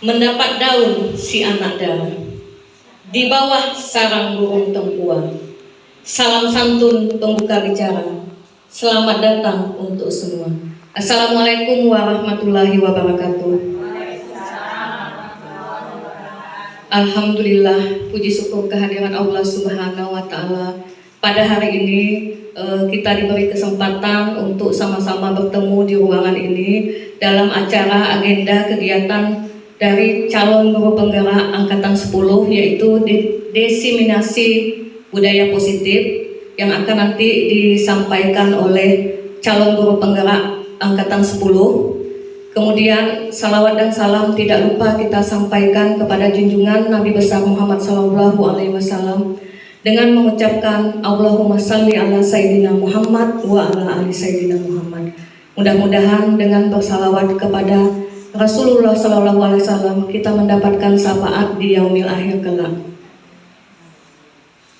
mendapat daun si anak dara, di bawah sarang burung tempua. Salam santun pembuka bicara, selamat datang untuk semua. Assalamualaikum warahmatullahi wabarakatuh. Alhamdulillah, puji syukur kehadiran Allah Subhanahu wa Ta'ala. Pada hari ini kita diberi kesempatan untuk sama-sama bertemu di ruangan ini dalam acara agenda kegiatan dari calon guru penggerak angkatan 10, yaitu diseminasi budaya positif yang akan nanti disampaikan oleh calon guru penggerak angkatan 10. Kemudian salawat dan salam tidak lupa kita sampaikan kepada junjungan Nabi besar Muhammad SAW dengan mengucapkan Allahumma salli ala Sayyidina Muhammad wa ala ali Sayyidina Muhammad. Mudah-mudahan dengan bersalawat kepada Rasulullah SAW kita mendapatkan syafaat di yaumil akhir kelak.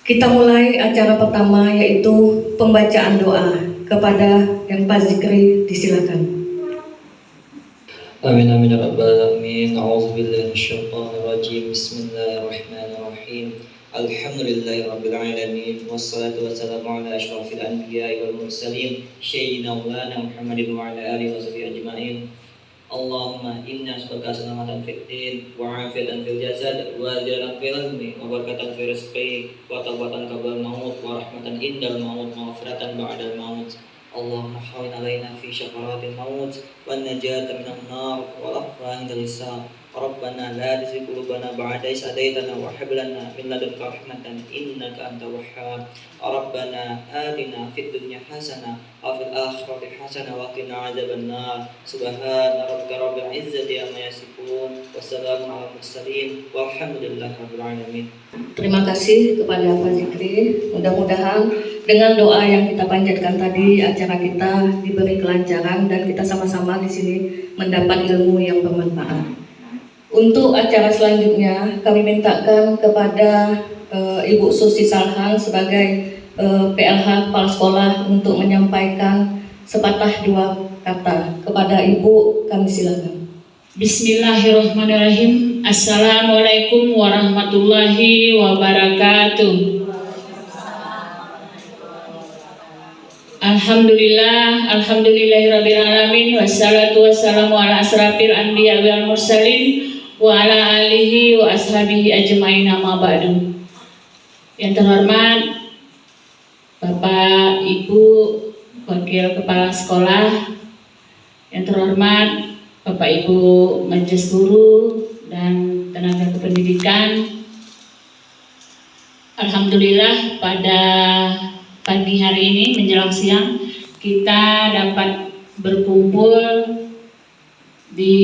Kita mulai acara pertama, yaitu pembacaan doa. Kepada yang Pak Zikri disilakan. Amin amin ya rabbal alamin. A'udzubillahi minasyaitonir rajim. Bismillahirrahmanirrahim. Alhamdulillahi rabbil alamin. Wassalatu wassalamu ala asyrafil anbiya'i wal mursalin sayyidina maulana Muhammadin wa ala alihi washabihi ajma'in. Allahumma inna as'aluka salamatan fid din wa afiatan fil jasad wa ziyadatan fil ilmi wa barakatan fil rizqi wa tawbatan qabla al-maut wa rahmatan indal maut wa maghfiratan ba'da al-maut. Allahumma hawin alaina fi syakaratil maut wa najata minan nar wa afrahin al-hisab. Rabbana la tuzigh qulubana ba'da idh hadaytana wa hab lana min ladunka rahmatan innaka antal wahhab. Rabbana atina fid dunya hasanah wa fil akhirati hasanah wa qina adzabannar. Subhana rabbika rabbil izzati amma yasifun wa salamun alal mursalin walhamdulillahi rabbil alamin. Terima kasih kepada Pak Zikri. Mudah-mudahan dengan doa yang kita panjatkan tadi, acara kita diberi kelancaran dan kita sama-sama di sini mendapat ilmu yang bermanfaat. Untuk acara selanjutnya, kami mintakan kepada Ibu Susi Salhan sebagai PLH Kepala Sekolah untuk menyampaikan sepatah dua kata. Kepada Ibu, kami silakan. Bismillahirrahmanirrahim. Assalamualaikum warahmatullahi wabarakatuh. Alhamdulillahirabbil alamin, wassalatu wassalamu ala asrafil anbiya wal mursalin wa ala alihi wa ashabihi ajmain, amma ba'du. Yang terhormat Bapak Ibu Wakil Kepala Sekolah, yang terhormat Bapak Ibu Majelis Guru dan tenaga kependidikan. Alhamdulillah pada pagi hari ini menjelang siang kita dapat berkumpul di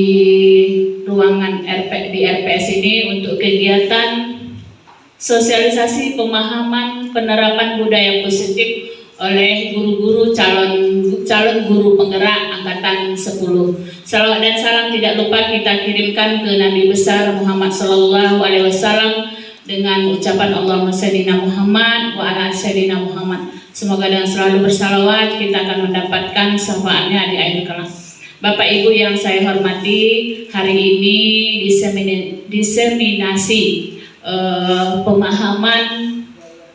ruangan di RPS ini untuk kegiatan sosialisasi pemahaman penerapan budaya positif oleh guru-guru calon guru penggerak angkatan 10. Salawat dan salam tidak lupa kita kirimkan ke Nabi besar Muhammad SAW dengan ucapan Allahumma sayyidina Muhammad wa ala sayyidina Muhammad. Semoga dengan selalu bersalawat kita akan mendapatkan syafaatnya di akhir kelak. Bapak Ibu yang saya hormati, hari ini diseminasi pemahaman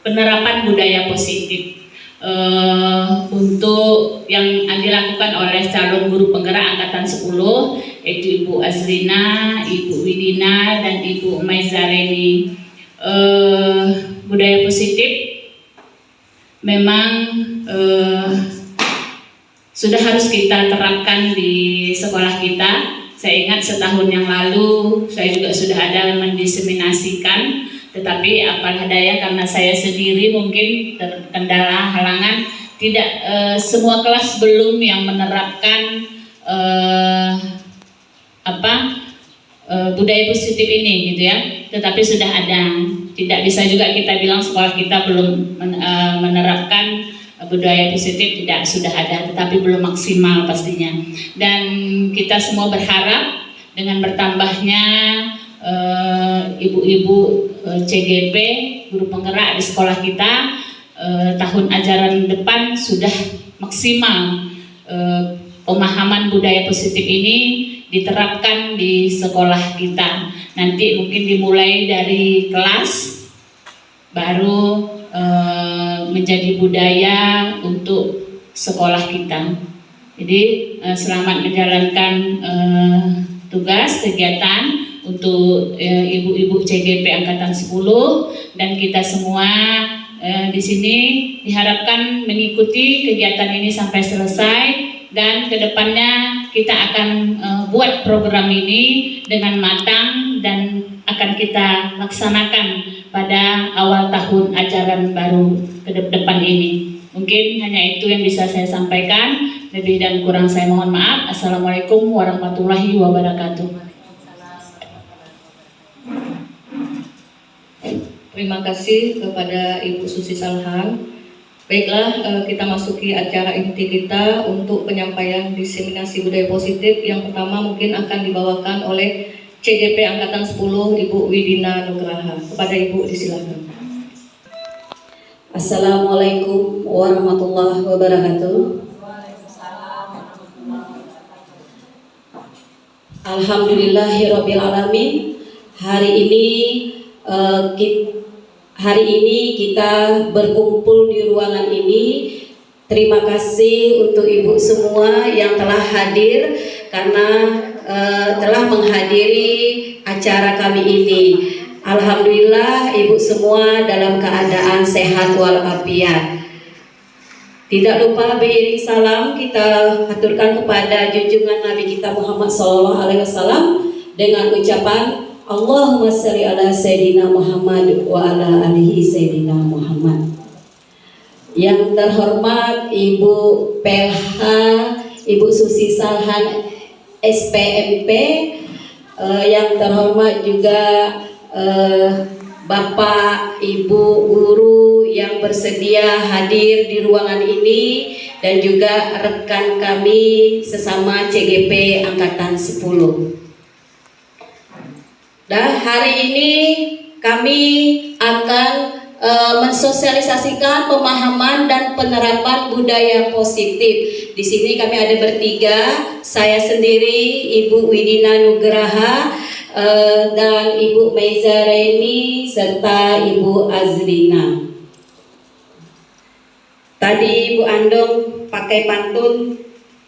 penerapan budaya positif untuk yang dilakukan oleh calon guru penggerak angkatan 10, yaitu Ibu Azrina, Ibu Widina, dan Ibu Maizareni. Budaya positif memang sudah harus kita terapkan di sekolah kita. Saya ingat setahun yang lalu saya juga sudah ada mendiseminasikan, tetapi apalah daya karena saya sendiri mungkin terkendala halangan, tidak semua kelas belum yang menerapkan budaya positif ini gitu ya. Tetapi sudah ada. Tidak bisa juga kita bilang sekolah kita belum menerapkan budaya positif, tidak, sudah ada, tetapi belum maksimal pastinya. Dan kita semua berharap dengan bertambahnya ibu-ibu CGP, guru penggerak di sekolah kita, tahun ajaran depan sudah maksimal pemahaman budaya positif ini diterapkan di sekolah kita. Nanti mungkin dimulai dari kelas, baru menjadi budaya untuk sekolah kita. Jadi selamat menjalankan tugas kegiatan untuk ibu-ibu CGP Angkatan 10, dan kita semua di sini diharapkan mengikuti kegiatan ini sampai selesai, dan kedepannya kita akan buat program ini dengan matang dan akan kita laksanakan pada awal tahun ajaran baru ke depan ini. Mungkin hanya itu yang bisa saya sampaikan. Lebih dan kurang saya mohon maaf. Assalamualaikum warahmatullahi wabarakatuh. Terima kasih kepada Ibu Susi Salhan. Baiklah, kita masuki acara inti kita untuk penyampaian diseminasi budaya positif. Yang pertama mungkin akan dibawakan oleh CGP Angkatan 10 Ibu Widina Nugraha. Kepada Ibu disilakan. Assalamualaikum warahmatullahi wabarakatuh. Alhamdulillahirabbil alamin. Hari ini kita berkumpul di ruangan ini. Terima kasih untuk ibu semua yang telah hadir karena telah menghadiri acara kami ini. Alhamdulillah ibu semua dalam keadaan sehat walafiat. Tidak lupa beriring salam kita haturkan kepada junjungan Nabi kita Muhammad SAW dengan ucapan Allahumma sholli ala Sayyidina Muhammad wa ala alihi Sayyidina Muhammad. Yang terhormat Ibu PLH, Ibu Susi Salhan SPMP, yang terhormat juga Bapak, Ibu guru yang bersedia hadir di ruangan ini, dan juga rekan kami sesama CGP Angkatan 10. Dan hari ini kami akan mensosialisasikan pemahaman dan penerapan budaya positif. Di sini kami ada bertiga, saya sendiri, Ibu Widina Nugraha, dan Ibu Meiza Reni serta Ibu Azrina. Tadi Ibu Andong pakai pantun,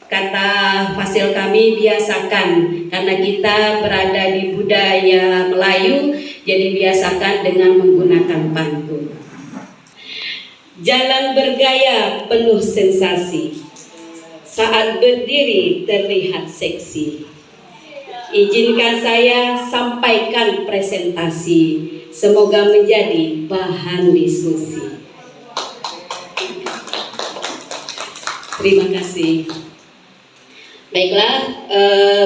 kata fasil kami biasakan, karena kita berada di budaya Melayu, jadi biasakan dengan menggunakan pantun. Jalan bergaya penuh sensasi, saat berdiri terlihat seksi. Izinkan saya sampaikan presentasi, semoga menjadi bahan diskusi. Terima kasih. Baiklah,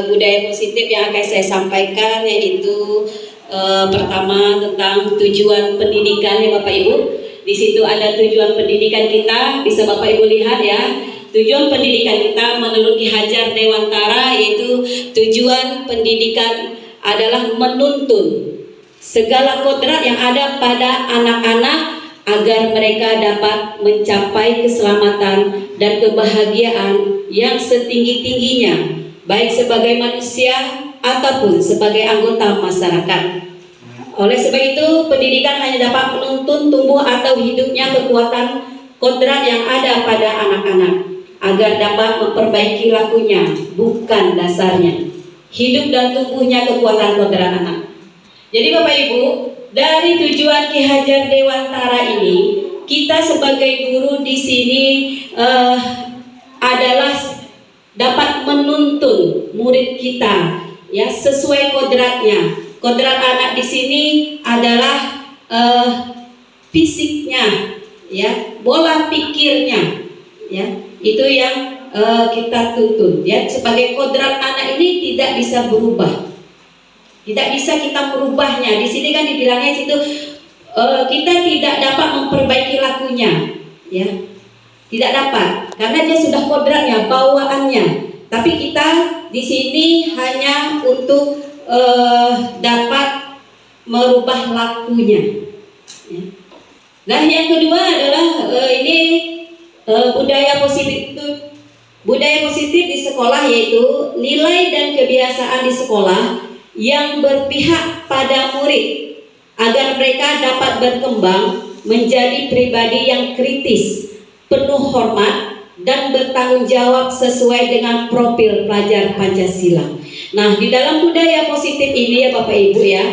budaya positif yang akan saya sampaikan yaitu pertama tentang tujuan pendidikan ya Bapak Ibu. Di situ ada tujuan pendidikan kita, bisa Bapak Ibu lihat ya. Tujuan pendidikan kita menurut Ki Hajar Dewantara yaitu tujuan pendidikan adalah menuntun segala kodrat yang ada pada anak-anak agar mereka dapat mencapai keselamatan dan kebahagiaan yang setinggi-tingginya, baik sebagai manusia ataupun sebagai anggota masyarakat. Oleh sebab itu, pendidikan hanya dapat menuntun tumbuh atau hidupnya kekuatan kodrat yang ada pada anak-anak agar dapat memperbaiki lakunya, bukan dasarnya. Hidup dan tumbuhnya kekuatan kodrat anak. Jadi Bapak Ibu, dari tujuan Ki Hajar Dewantara ini, kita sebagai guru di sini adalah dapat menuntun murid kita ya sesuai kodratnya. Kodrat anak di sini adalah fisiknya, ya, pola pikirnya, ya. Itu yang kita tuntun ya. Sebagai kodrat anak ini tidak bisa berubah, tidak bisa kita merubahnya. Di sini kan dibilangnya situ kita tidak dapat memperbaiki lakunya, ya, tidak dapat karena dia sudah kodratnya, bawaannya. Tapi kita di sini hanya untuk dapat merubah lakunya. Ya. Nah yang kedua adalah ini budaya positif itu. Budaya positif di sekolah sekolah, yaitu nilai dan kebiasaan di sekolah yang berpihak pada murid agar mereka dapat berkembang menjadi pribadi yang kritis, penuh hormat, dan bertanggung jawab sesuai dengan profil pelajar Pancasila. Nah, di dalam budaya positif ini ya Bapak Ibu ya,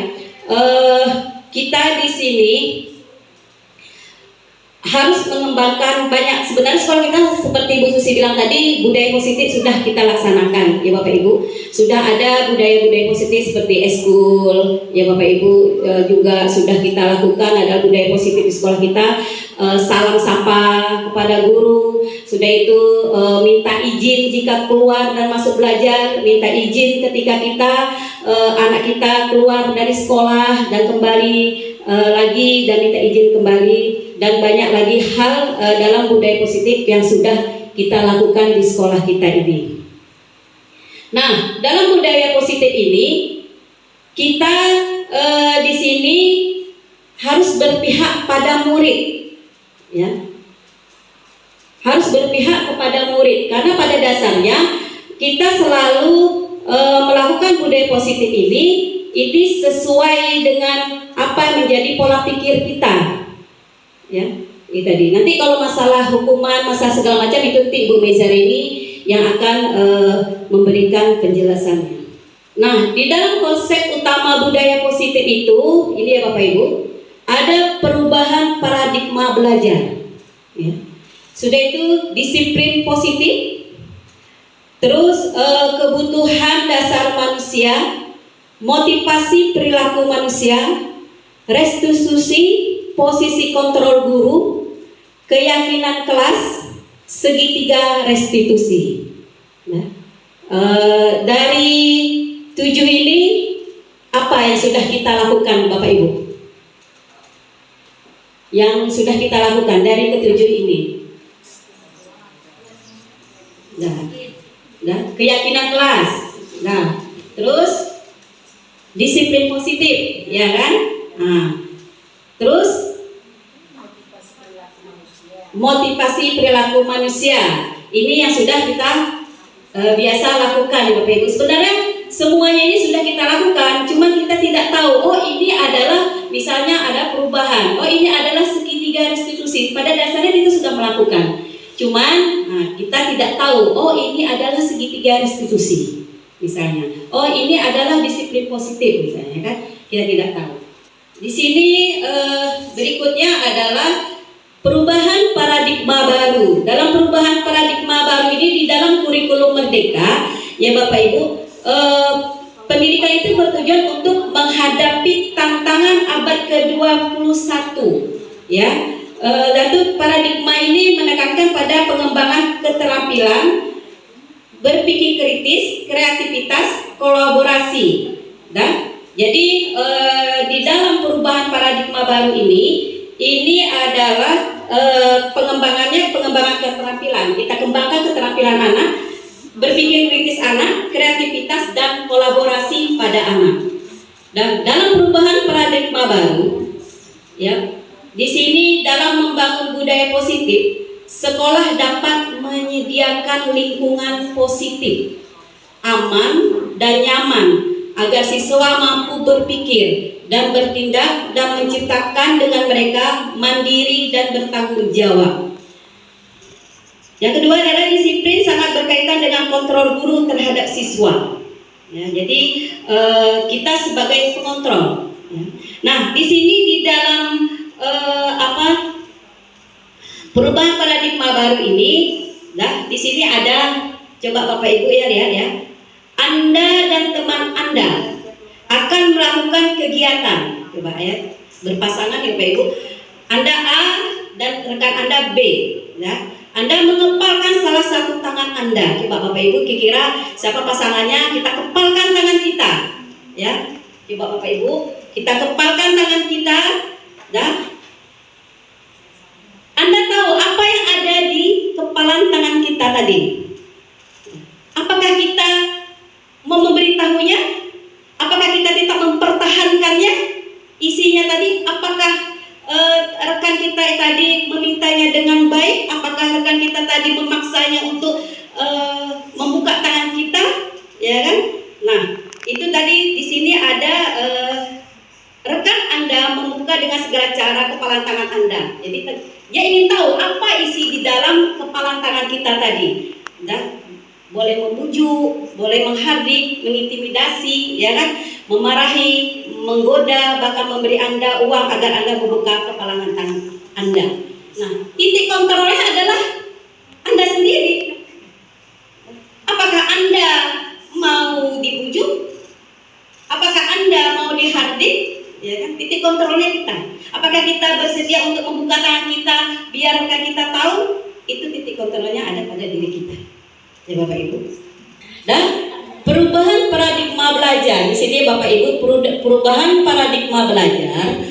kita di sini harus mengembangkan banyak. Sebenarnya sekolah kita seperti Bu Susi bilang tadi, budaya positif sudah kita laksanakan ya Bapak Ibu. Sudah ada budaya-budaya positif seperti eskul ya Bapak Ibu, juga sudah kita lakukan. Ada budaya positif di sekolah kita, salam sapa kepada guru. Sudah itu minta izin jika keluar dan masuk belajar, minta izin ketika anak kita keluar dari sekolah dan kembali lagi, dan minta izin kembali. Dan banyak lagi hal dalam budaya positif yang sudah kita lakukan di sekolah kita ini. Nah, dalam budaya positif ini kita di sini harus berpihak pada murid, ya. Harus berpihak kepada murid, karena pada dasarnya kita selalu melakukan budaya positif ini sesuai dengan apa yang menjadi pola pikir kita. Ya, itu tadi. Nanti kalau masalah hukuman, masalah segala macam itu nanti Ibu Mezarini yang akan memberikan penjelasannya. Nah, di dalam konsep utama budaya positif itu, ini ya Bapak Ibu, ada perubahan paradigma belajar. Ya. Sudah itu disiplin positif, terus kebutuhan dasar manusia, motivasi perilaku manusia, restitusi posisi kontrol guru, keyakinan kelas, segitiga restitusi. Nah, dari 7 ini apa yang sudah kita lakukan Bapak Ibu? Yang sudah kita lakukan dari ke-7 ini. Nah, keyakinan kelas. Nah, terus disiplin positif, ya kan? Nah, terus motivasi perilaku manusia. Ini yang sudah kita biasa lakukan Bapak Ibu. Sebenarnya semuanya ini sudah kita lakukan, cuman kita tidak tahu, oh ini adalah misalnya ada perubahan, oh ini adalah segitiga restitusi. Pada dasarnya kita sudah melakukan, cuman kita tidak tahu, oh ini adalah segitiga restitusi misalnya, oh ini adalah disiplin positif misalnya, kan kita tidak tahu. Di sini berikutnya adalah perubahan paradigma baru. Dalam perubahan paradigma baru ini di dalam kurikulum Merdeka, ya Bapak Ibu, pendidikan itu bertujuan untuk menghadapi tantangan abad ke-21, ya. Dan paradigma ini menekankan pada pengembangan keterampilan berpikir kritis, kreativitas, kolaborasi. Dan jadi di dalam perubahan paradigma baru ini adalah pengembangan keterampilan. Kita kembangkan keterampilan anak, berpikir kritis anak, kreativitas dan kolaborasi pada anak. Dan dalam perubahan paradigma baru, ya, di sini dalam membangun budaya positif, sekolah dapat menyediakan lingkungan positif, aman dan nyaman agar siswa mampu berpikir dan bertindak dan menciptakan dengan mereka mandiri dan bertanggung jawab. Yang kedua adalah disiplin sangat berkaitan dengan kontrol guru terhadap siswa. Ya, jadi kita sebagai pengontrol. Ya. Nah, di sini di dalam perubahan paradigma baru ini, nah di sini ada, coba Bapak Ibu ya lihat ya. Anda dan teman Anda akan melakukan kegiatan, coba ya, berpasangan ya Bapak Ibu. Anda A dan rekan Anda B, ya. Anda mengepalkan salah satu tangan Anda. Coba Bapak Ibu kira-kira siapa pasangannya, kita kepalkan tangan kita, ya. Coba Bapak Ibu, kita kepalkan tangan kita, ya. Anda tahu apa yang ada di kepalan tangan kita tadi? Apakah kita mau memberitahunya? Apakah kita tidak mempertahankannya? Isinya tadi, apakah rekan kita tadi memintanya dengan baik? Apakah rekan kita tadi memaksanya untuk membuka tangan kita. Jadi dia ingin tahu apa isi di dalam kepalan tangan kita tadi. Boleh membujuk, boleh menghardik, mengintimidasi, ya kan, memarahi, menggoda, bahkan memberi Anda uang agar Anda membuka kepalan tangan Anda. Nah, titik kontrolnya adalah Anda sendiri. Apakah Anda mau dibujuk? Apakah Anda mau dihardik? Ya kan, titik kontrolnya kita. Apakah kita bersedia untuk membuka tangan kita, biarkan kita tahu? Itu titik kontrolnya ada pada diri kita. Ya Bapak Ibu. Dan perubahan paradigma belajar. Di sini Bapak Ibu, perubahan paradigma belajar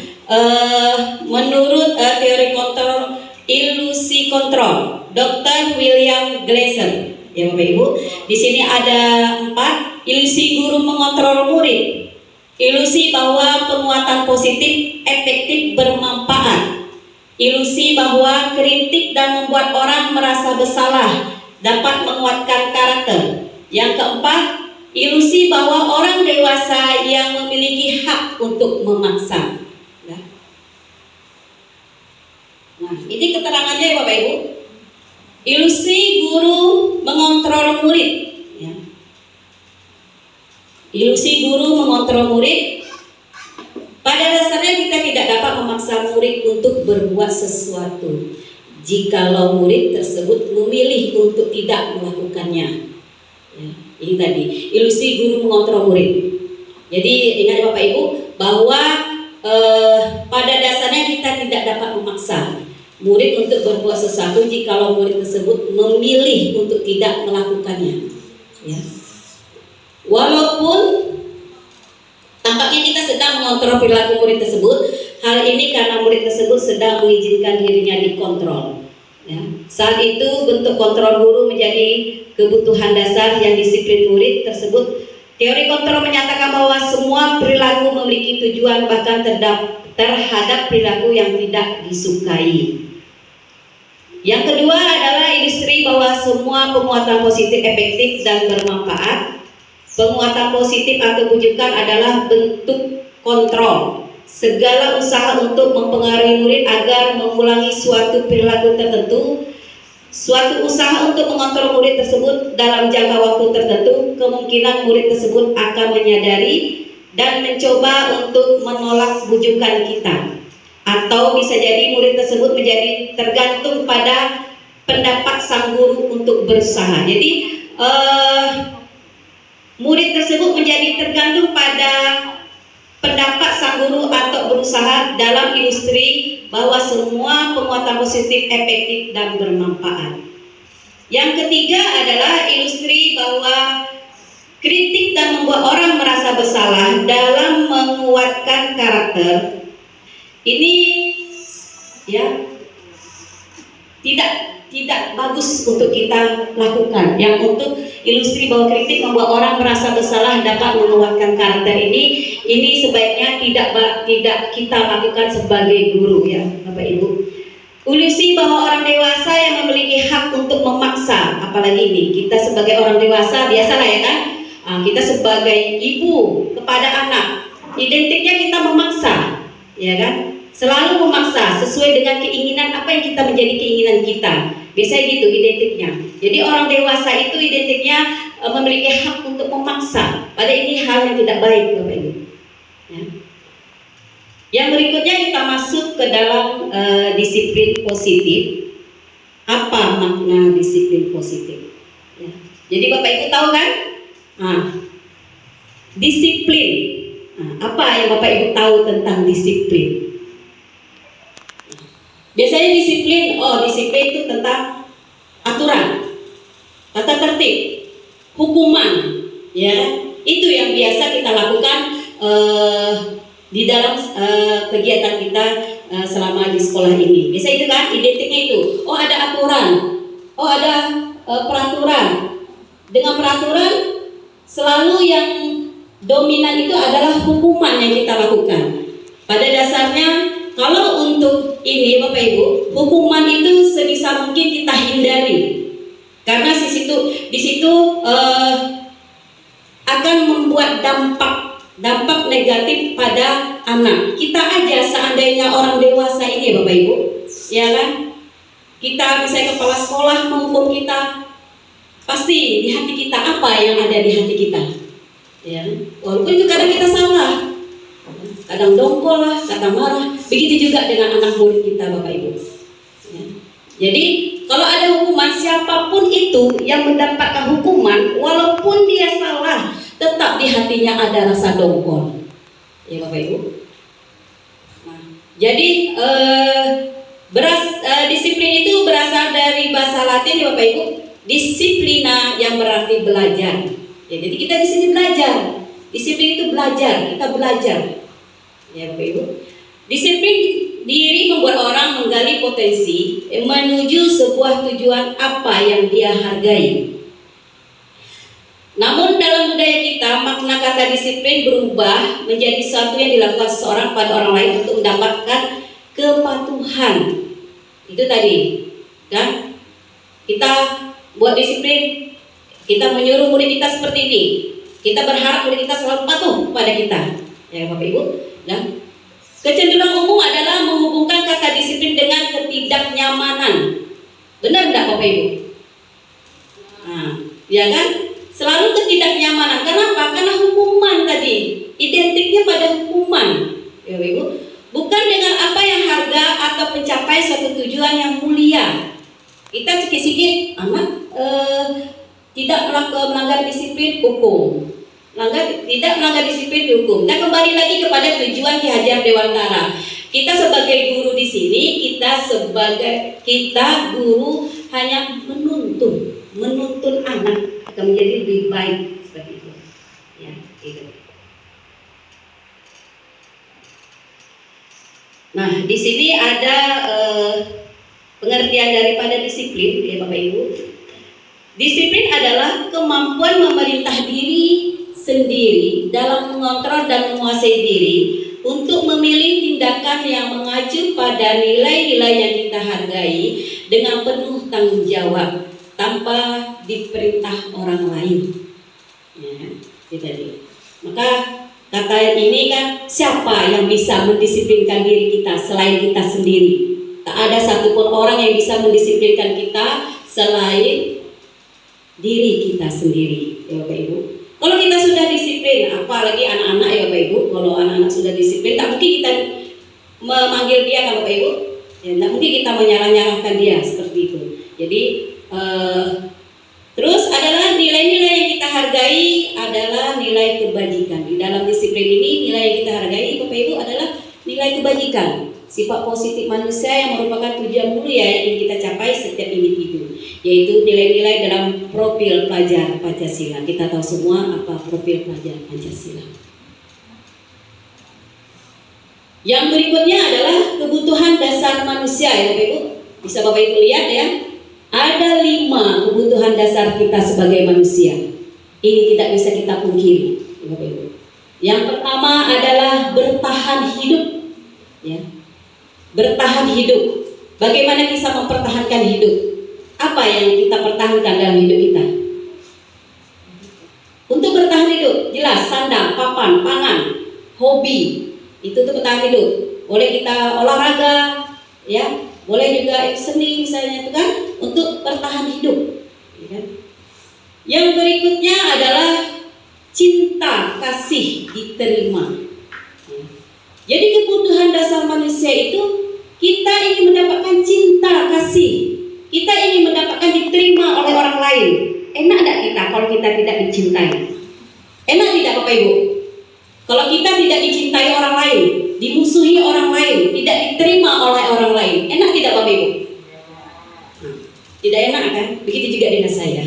menurut teori kontrol ilusi kontrol Dr. William Glasser. Ya Bapak Ibu, di sini ada 4. Ilusi guru mengontrol murid. Ilusi bahwa penguatan positif efektif bermanfaat. Ilusi bahwa kritik dan membuat orang merasa bersalah dapat menguatkan karakter. Yang keempat, ilusi bahwa orang dewasa yang memiliki hak untuk memaksa. Nah, ini keterangannya ya Bapak Ibu. Ilusi guru mengontrol murid. Ya. Ilusi guru mengontrol murid. Pada dasarnya kita tidak dapat memaksa murid untuk berbuat sesuatu jikalau murid tersebut memilih untuk tidak melakukannya. Ya, ini tadi ilusi guru mengontrol murid. Jadi ingat Bapak Ibu bahwa pada dasarnya kita tidak dapat memaksa murid untuk berbuat sesuatu jikalau murid tersebut memilih untuk tidak melakukannya. Ya. Walaupun tampaknya kita sedang mengontrol perilaku murid tersebut, hal ini karena murid tersebut sedang mengizinkan dirinya dikontrol. Ya. Saat itu bentuk kontrol guru menjadi kebutuhan dasar yang disiplin murid tersebut. Teori kontrol menyatakan bahwa semua perilaku memiliki tujuan bahkan terhadap perilaku yang tidak disukai. Yang kedua adalah ilusi bahwa semua penguatan positif efektif dan bermanfaat. Penguatan positif atau bujukan adalah bentuk kontrol. Segala usaha untuk mempengaruhi murid agar mengulangi suatu perilaku tertentu, suatu usaha untuk mengontrol murid tersebut dalam jangka waktu tertentu, kemungkinan murid tersebut akan menyadari dan mencoba untuk menolak bujukan kita. Atau bisa jadi murid tersebut menjadi tergantung pada pendapat sang guru untuk berusaha. Jadi murid tersebut menjadi tergantung pada pendapat sang guru atau berusaha dalam ilusi bahwa semua penguatan positif efektif dan bermanfaat. Yang ketiga adalah ilusi bahwa kritik dan membuat orang merasa bersalah dalam menguatkan karakter. Ini ya tidak bagus untuk kita lakukan. Yang untuk ilusi bahwa kritik membuat orang merasa bersalah dapat menguatkan karakter ini sebaiknya tidak kita lakukan sebagai guru ya Bapak Ibu. Ilusi bahwa orang dewasa yang memiliki hak untuk memaksa, apalagi ini kita sebagai orang dewasa biasalah ya kan, kita sebagai ibu kepada anak identiknya kita memaksa, ya kan, selalu memaksa sesuai dengan keinginan apa yang kita menjadi keinginan kita. Biasanya gitu identiknya. Jadi orang dewasa itu identiknya memiliki hak untuk memaksa. Padahal ini hal yang tidak baik Bapak Ibu. Ya. Yang berikutnya kita masuk ke dalam disiplin positif. Apa makna disiplin positif? Ya. Jadi Bapak Ibu tahu kan? Disiplin. Apa yang Bapak Ibu tahu tentang disiplin? Biasanya disiplin itu tentang aturan, tata tertib, hukuman, ya. Itu yang biasa kita lakukan di dalam kegiatan kita selama di sekolah ini. Biasa itu kan identiknya itu. Ada aturan, ada peraturan. Dengan peraturan selalu yang dominan itu adalah hukuman yang kita lakukan. Pada dasarnya kalau untuk ini Bapak Ibu, hukuman itu sebisa mungkin kita hindari. Karena di situ akan membuat dampak negatif pada anak. Kita aja seandainya orang dewasa ini Bapak Ibu, ya kan? Kita misalnya kepala sekolah menghukum kita, pasti di hati kita apa yang ada di hati kita, ya. Walaupun itu kadang kita salah, kadang dongkol lah, kadang marah. Begitu juga dengan anak murid kita, Bapak Ibu. Ya. Jadi kalau ada hukuman, siapapun itu yang mendapatkan hukuman, walaupun dia salah, tetap di hatinya ada rasa dongkol, ya Bapak Ibu. Nah, jadi disiplin itu berasal dari bahasa Latin, ya Bapak Ibu. Disiplina yang berarti belajar. Ya, jadi kita di sini belajar. Disiplin itu belajar, kita belajar. Ya Bapak Ibu. Disiplin diri membuat orang menggali potensi menuju sebuah tujuan apa yang dia hargai. Namun dalam budaya kita, makna kata disiplin berubah menjadi sesuatu yang dilakukan seseorang pada orang lain untuk mendapatkan kepatuhan. Itu tadi, kan? Kita buat disiplin, kita menyuruh murid kita seperti ini. Kita berharap murid kita selalu patuh pada kita, ya Bapak Ibu. Dan kecenderungan umum adalah menghubungkan kata disiplin dengan ketidaknyamanan. Benar enggak Bapak Ibu? Nah, ya kan? Selalu ketidaknyamanan. Kenapa? Karena hukuman tadi. Identiknya pada hukuman, ya Bapak Ibu. Bukan dengan apa yang harga atau mencapai suatu tujuan yang mulia. Kita sedikit-sedikit anak tidak melanggar disiplin, hukum. Tidak melanggar disiplin, hukum. Dan kembali lagi kepada tujuan Ki Hajar Dewantara. Kita sebagai guru di sini, kita guru hanya menuntun anak akan menjadi lebih baik seperti itu. Ya, gitu. Nah, di sini ada pengertian daripada disiplin, ya Bapak Ibu. Disiplin adalah kemampuan memerintah diri sendiri dalam mengontrol dan menguasai diri untuk memilih tindakan yang mengacu pada nilai-nilai yang kita hargai dengan penuh tanggung jawab tanpa diperintah orang lain. Ya, itu tadi. Maka kata ini kan, siapa yang bisa mendisiplinkan diri kita selain kita sendiri? Tak ada satupun orang yang bisa mendisiplinkan kita selain diri kita sendiri, ya Bapak Ibu. Kalau kita sudah disiplin, apalagi anak-anak ya Bapak Ibu, kalau anak-anak sudah disiplin, tak mungkin kita memanggil dia kan Bapak Ibu, ya, tak mungkin kita menyalah-nyalahkan dia seperti itu. Jadi terus adalah nilai-nilai yang kita hargai adalah nilai kebajikan. Di dalam disiplin ini nilai yang kita hargai Bapak Ibu adalah nilai kebajikan. Sifat positif manusia yang merupakan tujuan mulia yang ingin kita capai setiap individu, yaitu nilai-nilai dalam profil pelajar Pancasila. Kita tahu semua apa profil pelajar Pancasila. Yang berikutnya adalah kebutuhan dasar manusia, ya Bapak Ibu. Bisa Bapak Ibu lihat ya, ada 5 kebutuhan dasar kita sebagai manusia. Ini tidak bisa kita pungkiri, ya Bapak Ibu. Yang pertama adalah bertahan hidup, ya. Bertahan hidup. Bagaimana kita mempertahankan hidup? Apa yang kita pertahankan dalam hidup kita? Untuk bertahan hidup, jelas sandang, papan, pangan, hobi. Itu untuk bertahan hidup. Boleh kita olahraga, ya. Boleh juga seni misalnya, itu kan untuk bertahan hidup, ya kan? Yang berikutnya adalah cinta, kasih, diterima. Jadi kebutuhan dasar manusia itu, kita ingin mendapatkan cinta, kasih. Kita ingin mendapatkan diterima oleh orang lain. Enak tidak kita kalau kita tidak dicintai? Enak tidak Bapak Ibu? Kalau kita tidak dicintai orang lain, dimusuhi orang lain, tidak diterima oleh orang lain, enak tidak Bapak Ibu? Tidak enak kan? Begitu juga dengan saya.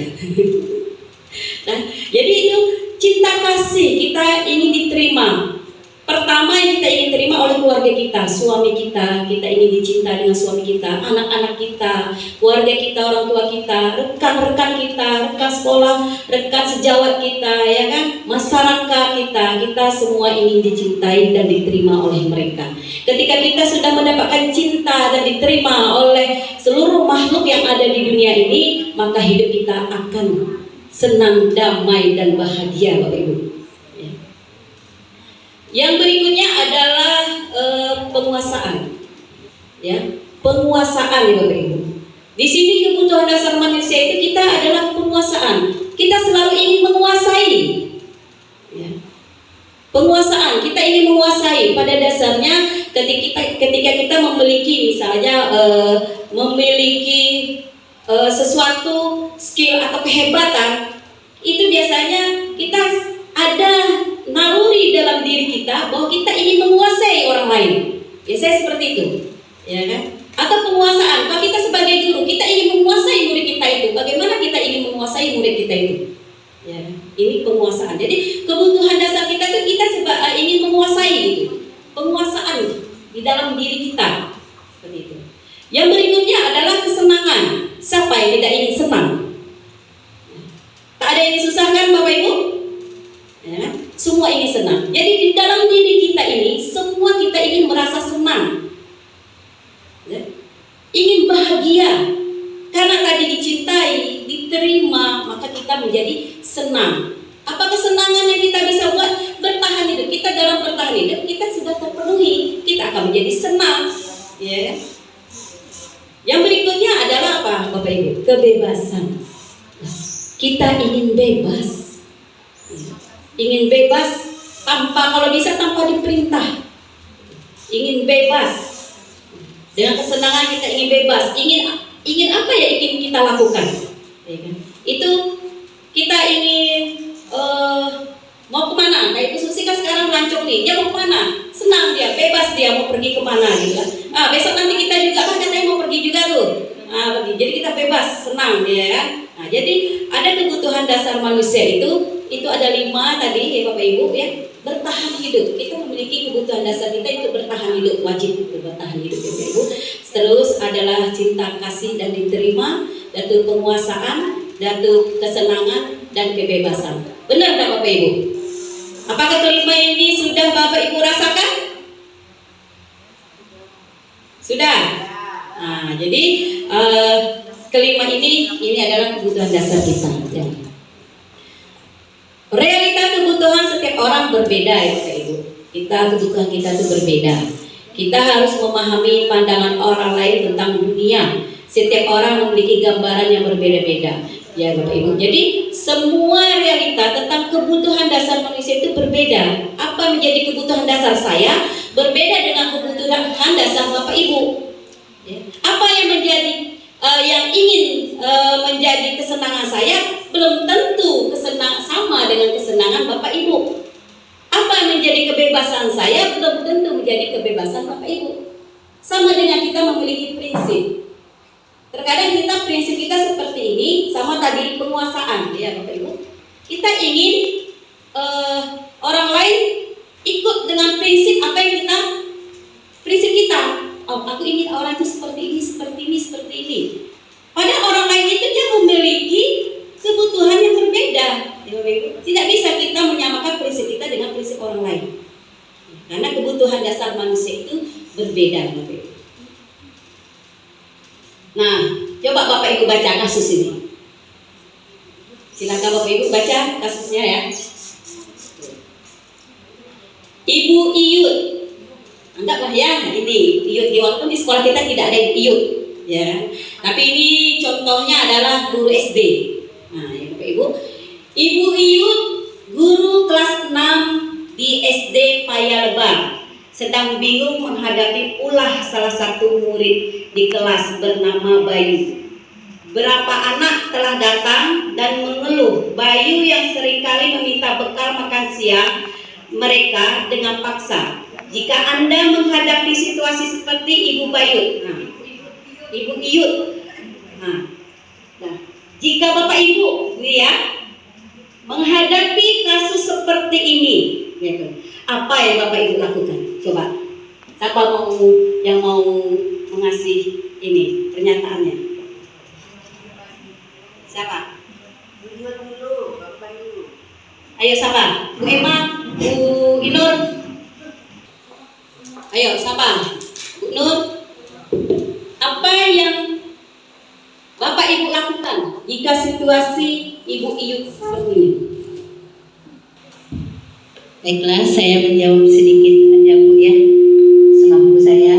Nah, jadi itu cinta kasih, kita ingin diterima. Pertama yang kita ingin terima oleh keluarga kita, suami kita ingin dicinta dengan suami kita, anak-anak kita, keluarga kita, orang tua kita, rekan-rekan kita, rekan sekolah, rekan sejawat kita, ya kan, masyarakat kita semua ingin dicintai dan diterima oleh mereka. Ketika kita sudah mendapatkan cinta dan diterima oleh seluruh makhluk yang ada di dunia ini, maka hidup kita akan senang, damai, dan bahagia, Bapak Ibu. Yang berikutnya adalah penguasaan, ya. penguasaan ya Bapak Ibu. Di sini kebutuhan dasar manusia itu kita adalah penguasaan. Kita selalu ingin menguasai. Ya. Penguasaan, kita ingin menguasai. Pada dasarnya ketika kita memiliki misalnya memiliki sesuatu skill atau kehebatan, itu biasanya kita ada naluri dalam diri kita bahwa kita ingin menguasai orang lain. Biasanya seperti itu, ya kan? Atau penguasaan, kalau kita sebagai guru, kita ingin menguasai murid kita itu. Bagaimana kita ingin menguasai murid kita itu? Ya, ini penguasaan. Jadi kebutuhan dasar kita itu kita ingin menguasai gitu. Penguasaan di dalam diri kita. Seperti itu. Yang berikutnya adalah kesenangan. Siapa yang tidak ingin senang? Tak ada yang disusahkan Bapak Ibu? Ya, semua ingin senang. Jadi di dalam diri kita ini, semua kita ingin merasa senang. Ya. Ingin bahagia karena tadi dicintai, diterima, maka kita menjadi senang. Apa kesenangan yang kita bisa buat? Bertahan hidup. Kita dalam bertahan hidup kita sudah terpenuhi, kita akan menjadi senang. Ya. Yang berikutnya adalah apa Bapak Ibu? Kebebasan. Kita ingin bebas. Ingin bebas kalau bisa tanpa diperintah. Ingin bebas. Dengan kesenangan kita ingin bebas, ingin apa ya ingin kita lakukan, ya kan? Itu kita ingin mau kemana? Kayak Bu Susi kan sekarang melancong nih, dia mau kemana? Senang dia, bebas dia mau pergi kemana gitu kan? Besok nanti kita juga kan katanya mau pergi juga tuh, pergi. Jadi kita bebas, senang ya kan? Nah, jadi ada kebutuhan dasar manusia itu ada 5 tadi ya Bapak Ibu ya. Bertahan hidup, kita memiliki kebutuhan dasar kita itu bertahan hidup, wajib untuk bertahan hidup ya Ibu. Terus adalah cinta kasih dan diterima, datu penguasaan, datu kesenangan dan kebebasan. Benar tak Bapak Ibu? Apakah kelima ini sudah Bapak Ibu rasakan? Sudah. Nah, jadi kelima ini adalah kebutuhan dasar kita. Ya. Realita kebutuhan setiap orang berbeda ya Bapak Ibu. Kebutuhan kita itu berbeda. Kita harus memahami pandangan orang lain tentang dunia. Setiap orang memiliki gambaran yang berbeda-beda ya Bapak Ibu. Jadi semua realita tentang kebutuhan dasar manusia itu berbeda. Apa menjadi kebutuhan dasar saya berbeda dengan kebutuhan dasar Bapak Ibu. Ya. Apa yang menjadi yang ingin menjadi kesenangan saya belum tentu sama dengan kesenangan Bapak Ibu. Apa yang menjadi kebebasan saya belum tentu menjadi kebebasan Bapak Ibu. Sama dengan kita memiliki prinsip. Terkadang prinsip kita seperti ini, sama tadi penguasaan ya Bapak Ibu. Kita ingin orang lain ikut dengan prinsip apa yang prinsip kita. Oh, aku ingin orang itu seperti ini, seperti ini, seperti ini. Padahal orang lain itu dia memiliki kebutuhan yang berbeda. Tidak bisa kita menyamakan prinsip kita dengan prinsip orang lain. Karena kebutuhan dasar manusia itu berbeda. Nah, coba Bapak Ibu baca kasus ini. Silakan Bapak Ibu baca kasusnya ya. Ibu Iyut. Anggaplah ya, ini Iyut, walaupun di sekolah kita tidak ada Iyut, ya. Tapi ini contohnya adalah guru SD. Nah, ya Bapak Ibu, Ibu Iyut, guru kelas 6 di SD Payalbar, sedang bingung menghadapi ulah salah satu murid di kelas bernama Bayu. Berapa anak telah datang dan mengeluh Bayu yang seringkali meminta bekal makan siang mereka dengan paksa. Jika Anda menghadapi situasi seperti Ibu Bayu, Ibu Iyut, jika Bapak Ibu ya menghadapi kasus seperti ini, gitu, apa yang Bapak Ibu lakukan? Coba, siapa yang mau mengasih ini pernyataannya? Siapa? Ayo siapa? Bu Emma, Bu Inur. Ayo, siapa? Bu Nur. Apa yang Bapak Ibu lakukan jika situasi Ibu Iyut seperti ini? Baiklah, saya menjawab sedikit aja Bu ya, semampu saya.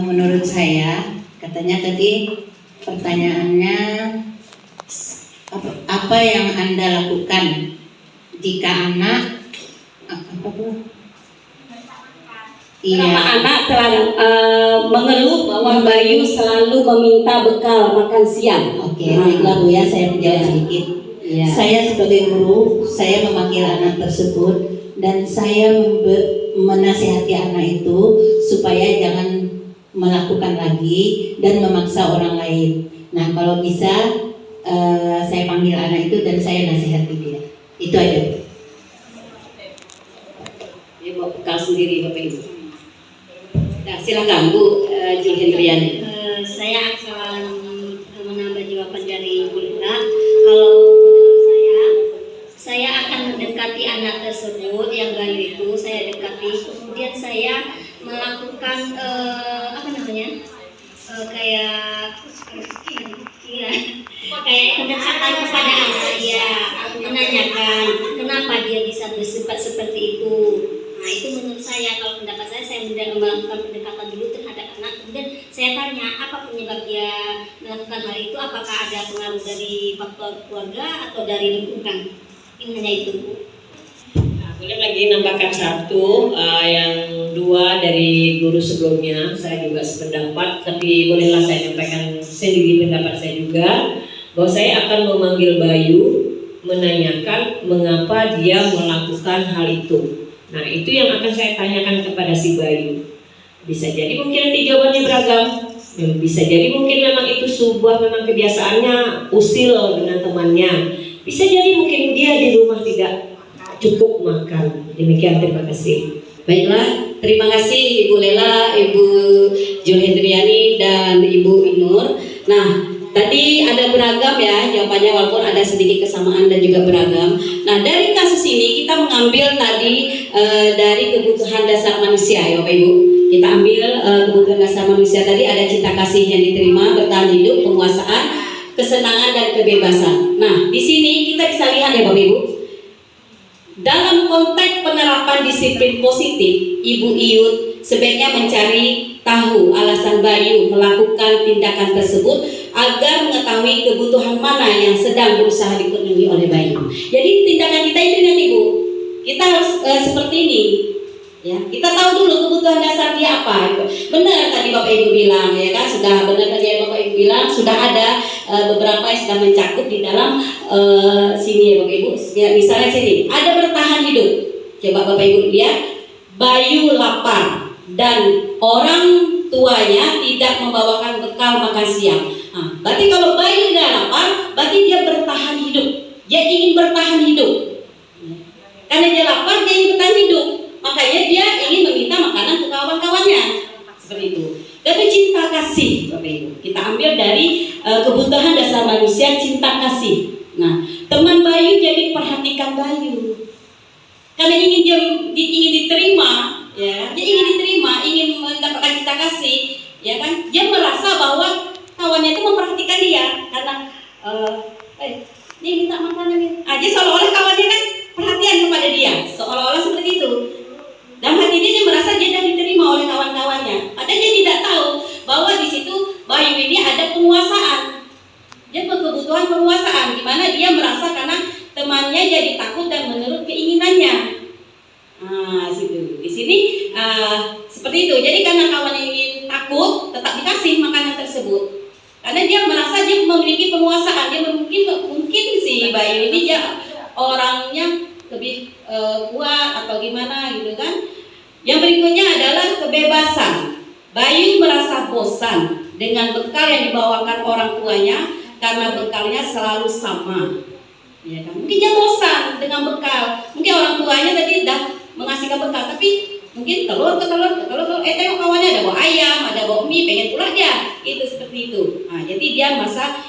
Menurut saya Katanya tadi pertanyaannya apa yang Anda lakukan jika anak apa tuh? Beberapa anak telah mengeluh bahwa Bayu selalu meminta bekal makan siang. Oke, baiklah Bu ya, saya menjawab sedikit. Ya. Saya sebagai guru, saya memanggil anak tersebut dan saya menasihati anak itu supaya jangan melakukan lagi dan memaksa orang lain. Nah, kalau bisa saya panggil anak itu dan saya nasihati dia. Itu aja. Dia bawa bekal sendiri Bapak Ibu. Nah, silakan Bu Jul Hendriani. Saya akan menambah jawaban dari Bu Lila. Kalau menurut saya akan mendekati anak tersebut yang Bayu itu, saya dekati. Kemudian saya melakukan kayak pendekatan kepada anak, ya, menanyakan kenapa dia bisa bersifat seperti itu. Nah, itu menurut saya, kalau pendapat saya melakukan pendekatan dulu terhadap anak, kemudian saya tanya apa penyebab dia melakukan hal itu, apakah ada pengaruh dari faktor keluarga atau dari lingkungan. Ini hanya itu. Nah, boleh lagi nambahkan satu, yang dua dari guru sebelumnya, saya juga sependapat, tapi bolehlah saya nyampaikan sendiri pendapat saya juga, bahwa saya akan memanggil Bayu, menanyakan mengapa dia melakukan hal itu. Nah, itu yang akan saya tanyakan kepada si Bayu. Bisa jadi mungkin nanti jawabannya beragam. Bisa jadi mungkin memang itu sebuah memang kebiasaannya usil dengan temannya. Bisa jadi mungkin dia di rumah tidak cukup makan. Demikian, terima kasih. Baiklah, terima kasih Ibu Lela, Ibu Jul Hendriani, dan Ibu Inur. Nah, tadi ada beragam ya jawabannya, walaupun ada sedikit kesamaan dan juga beragam. Nah, dari kasus ini kita mengambil tadi dari kebutuhan dasar manusia ya Bapak Ibu. Kita ambil kebutuhan dasar manusia tadi, ada cinta kasih yang diterima, bertahan hidup, penguasaan, kesenangan, dan kebebasan. Nah, di sini kita bisa lihat ya Bapak Ibu, dalam konteks penerapan disiplin positif, Ibu Iyut sebaiknya mencari tahu alasan Bayu melakukan tindakan tersebut agar mengetahui kebutuhan mana yang sedang berusaha dipenuhi oleh Bayu. Jadi tindakan kita itu nanti Bu, kita harus seperti ini. Ya, kita tahu dulu kebutuhan dasar dia apa. Benar tadi Bapak Ibu bilang ya kan, sudah benar tadi Bapak Ibu bilang sudah ada beberapa yang sudah mencakup di dalam sini ya Bapak Ibu. Ya, misalnya sini ada bertahan hidup. Coba Bapak Ibu lihat, Bayu lapar dan orang tuanya tidak membawakan bekal makan siang. Nah, berarti kalau Bayu tidak lapar, berarti dia bertahan hidup. Dia ingin bertahan hidup. Karena dia lapar, dia ingin bertahan hidup. Makanya dia ingin meminta makanan ke kawan-kawannya. Seperti itu. Tapi cinta kasih, Bapak Ibu. Kita ambil dari kebutuhan dasar manusia, cinta kasih. Nah, teman Bayu jadi perhatikan Bayu. Karena ingin diterima, ya, dia ingin diterima, ingin mendapatkan cinta kasih, ya kan? Dia merasa bahwa kawannya itu memperhatikan dia karena dia minta makanan nih. Aja seolah-olah kawannya kan perhatian kepada dia, seolah-olah seperti itu. Dan hati dia merasa dia sudah diterima oleh kawan-kawannya. Padahal dia tidak tahu bahwa di situ Bayu ini ada penguasaan. Dia berkebutuhan penguasaan, di mana dia merasa karena temannya jadi takut dan menurut keinginannya. Nah, situ. Di sini seperti itu. Jadi karena kawannya ingin takut, tetap dikasih makanan tersebut. Karena dia merasa dia memiliki penguasaan. Dia mungkin si Bayu ini dia orangnya lebih kuat atau gimana gitu kan. Yang berikutnya adalah kebebasan. Bayu merasa bosan dengan bekal yang dibawakan orang tuanya karena bekalnya selalu sama. Ya kan? Mungkin dia bosan dengan bekal. Mungkin orang tuanya tadi dah mengasihkan bekal, tapi mungkin telur, tengok kawannya ada bawa ayam, ada bawa mie, pengen pula dia. Itu seperti itu. Nah, jadi dia merasa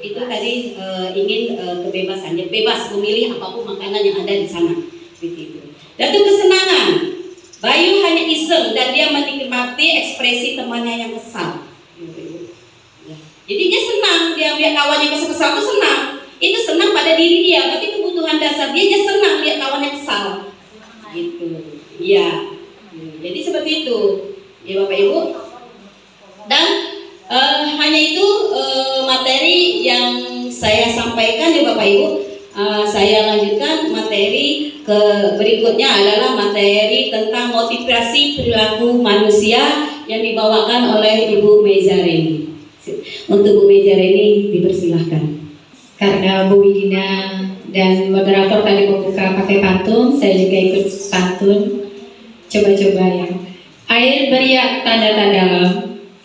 itu tadi ingin kebebasannya, bebas memilih apapun makanan yang ada di sana, seperti itu. Dan itu kesenangan. Bayu hanya iseng dan dia menikmati ekspresi temannya yang kesal. Jadi dia senang, dia lihat kawannya kesal itu senang. Itu senang pada diri dia, tapi kebutuhan dasar dia senang lihat kawannya kesal. Gitu. Iya. Jadi seperti itu, ya Bapak Ibu. Dan sampaikan ya Bapak Ibu. Saya lanjutkan materi ke berikutnya adalah materi tentang motivasi perilaku manusia yang dibawakan oleh Ibu Mezareni. Untuk Bu Mezareni dipersilahkan. Karena Bu Widina dan moderator tadi membuka pakai pantun, saya juga ikut pantun. Coba-coba ya. Air beriak tanda dalam,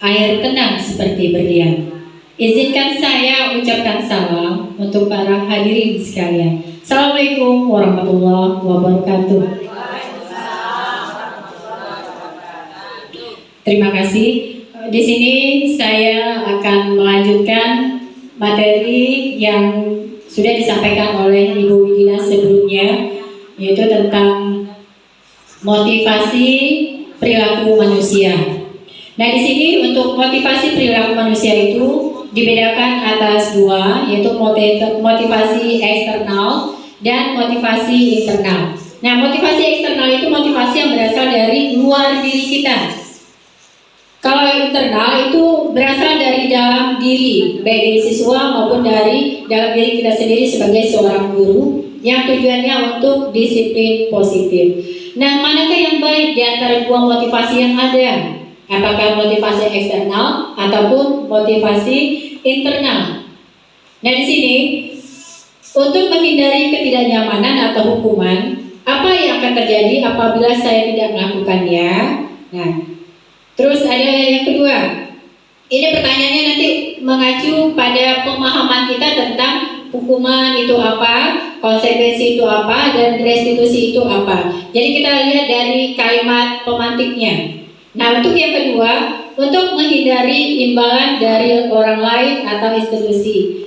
air tenang seperti berlian. Izinkan saya ucapkan salam untuk para hadirin sekalian. Assalamualaikum warahmatullahi wabarakatuh. Terima kasih. Di sini saya akan melanjutkan materi yang sudah disampaikan oleh Ibu Widina sebelumnya, yaitu tentang motivasi perilaku manusia. Nah, di sini untuk motivasi perilaku manusia itu dibedakan atas dua, yaitu motivasi eksternal dan motivasi internal. Nah, motivasi eksternal itu motivasi yang berasal dari luar diri kita. Kalau internal itu berasal dari dalam diri, baik dari siswa maupun dari dalam diri kita sendiri sebagai seorang guru yang tujuannya untuk disiplin positif. Nah, manakah yang baik di antara dua motivasi yang ada? Apakah motivasi eksternal ataupun motivasi internal? Nah, di sini untuk menghindari ketidaknyamanan atau hukuman, apa yang akan terjadi apabila saya tidak melakukannya? Nah, terus ada yang kedua. Ini pertanyaannya nanti mengacu pada pemahaman kita tentang hukuman itu apa, konsekuensi itu apa, dan restitusi itu apa. Jadi kita lihat dari kalimat pemantiknya. Nah, untuk yang kedua, untuk menghindari imbalan dari orang lain atau institusi.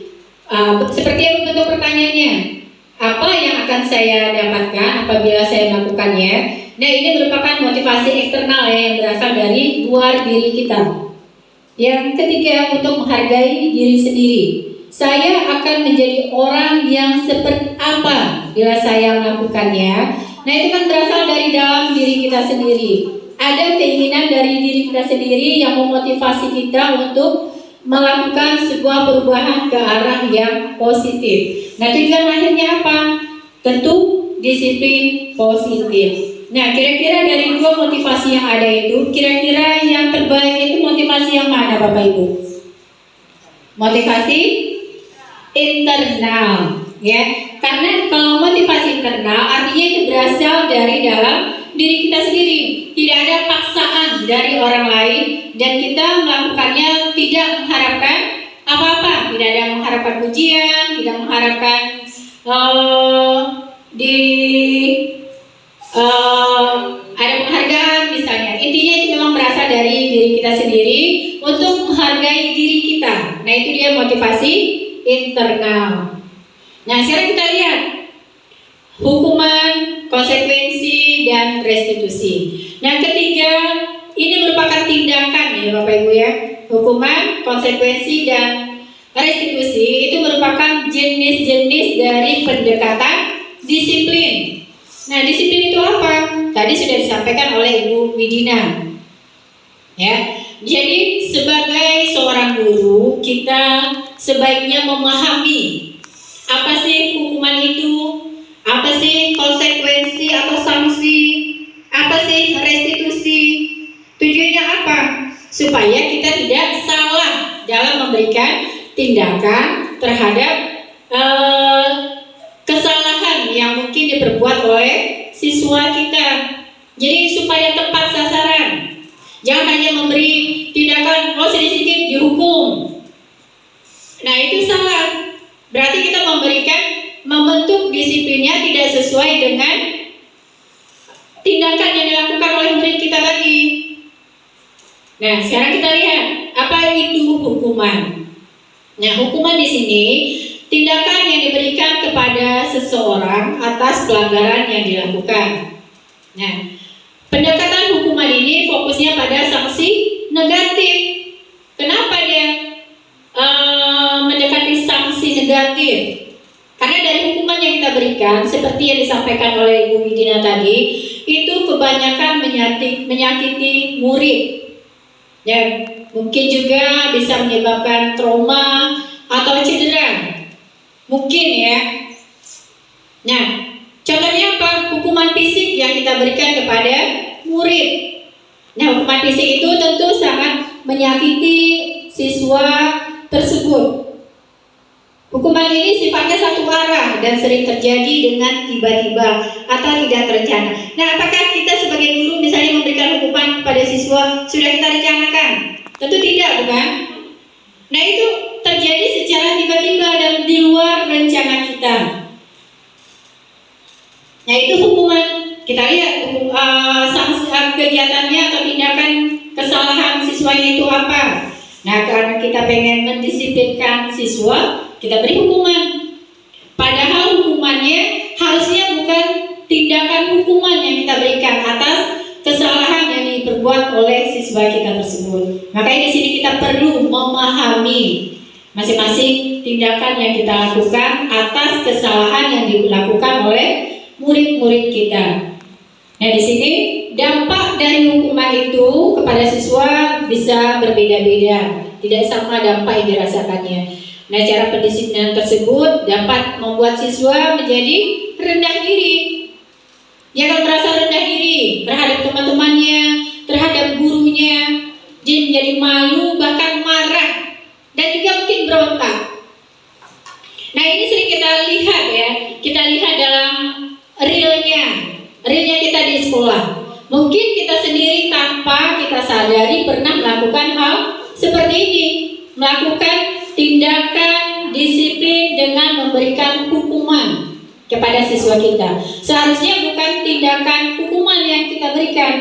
Seperti yang bentuk pertanyaannya, apa yang akan saya dapatkan apabila saya melakukannya? Nah, ini merupakan motivasi eksternal ya, yang berasal dari luar diri kita. Yang ketiga, untuk menghargai diri sendiri. Saya akan menjadi orang yang seperti apa bila saya melakukannya. Nah, itu kan berasal dari dalam diri kita sendiri. Ada keinginan dari diri kita sendiri yang memotivasi kita untuk melakukan sebuah perubahan ke arah yang positif. Nah, tujuan akhirnya apa? Tentu disiplin positif. Nah, kira-kira dari dua motivasi yang ada itu, kira-kira yang terbaik itu motivasi yang mana Bapak Ibu? Motivasi internal, ya. Karena kalau motivasi internal artinya itu berasal dari dalam diri kita sendiri. Tidak ada paksaan dari orang lain dan kita melakukannya tidak mengharapkan apa-apa. Tidak ada mengharapkan pujian, tidak mengharapkan ada penghargaan misalnya. Intinya itu memang berasal dari diri kita sendiri untuk menghargai diri kita. Nah, itu dia motivasi internal. Nah, sekarang kita lihat hukuman, konsekuensi, dan restitusi. Nah, ketiga, ini merupakan tindakan ya Bapak Ibu ya. Hukuman, konsekuensi, dan restitusi itu merupakan jenis-jenis dari pendekatan disiplin. Nah, disiplin itu apa? Tadi sudah disampaikan oleh Ibu Widina. Ya, jadi sebagai seorang guru, kita sebaiknya memahami apa sih hukuman itu, apa sih konsekuensi atau sanksi, apa sih restitusi. Tujuannya apa? Supaya kita tidak salah dalam memberikan tindakan terhadap kesalahan yang mungkin diperbuat oleh siswa kita. Jadi supaya tepat sasaran. Jangan hanya memberi tindakan sedikit dihukum. Nah, itu salah. Berarti kita membentuk disiplinnya tidak sesuai dengan tindakan yang dilakukan oleh murid kita tadi. Nah, sekarang kita lihat apa itu hukuman. Nah, hukuman di sini tindakan yang diberikan kepada seseorang atas pelanggaran yang dilakukan. Nah, pendekatan hukuman ini fokusnya pada sanksi negatif. Kenapa dia mendekati sanksi negatif? Karena dari hukuman yang kita berikan, seperti yang disampaikan oleh Ibu Widina tadi, itu kebanyakan menyakiti murid. Ya, mungkin juga bisa menyebabkan trauma atau cedera. Mungkin ya. Nah, contohnya apa? Hukuman fisik yang kita berikan kepada murid. Nah, hukuman fisik itu tentu sangat menyakiti siswa tersebut. Hukuman ini sifatnya satu arah dan sering terjadi dengan tiba-tiba atau tidak terencana. Nah, apakah kita sebagai guru misalnya memberikan hukuman kepada siswa sudah kita rencanakan? Tentu tidak, bukan? Nah, itu terjadi secara tiba-tiba dan di luar rencana kita. Nah, itu hukuman. Kita lihat sanksi kegiatannya atau tindakan kesalahan siswanya itu apa. Nah, karena kita pengen mendisiplinkan siswa, kita beri hukuman. Padahal hukumannya harusnya bukan tindakan hukuman yang kita berikan atas kesalahan yang diperbuat oleh siswa kita tersebut. Makanya di sini kita perlu memahami masing-masing tindakan yang kita lakukan atas kesalahan yang dilakukan oleh murid-murid kita. Nah, di sini dampak dari hukuman itu kepada siswa bisa berbeda-beda, tidak sama dampak yang dirasakannya. Nah, cara pendisiplinan tersebut dapat membuat siswa menjadi rendah diri. Dia akan merasa rendah diri terhadap teman-temannya, terhadap gurunya. Dia menjadi malu, bahkan marah, dan juga mungkin berontak. Nah, ini sering kita lihat ya. Kita lihat dalam realnya kita di sekolah. Mungkin kita sendiri tanpa kita sadari pernah melakukan hal seperti ini, melakukan tindakan disiplin dengan memberikan hukuman kepada siswa kita. Seharusnya bukan tindakan hukuman yang kita berikan.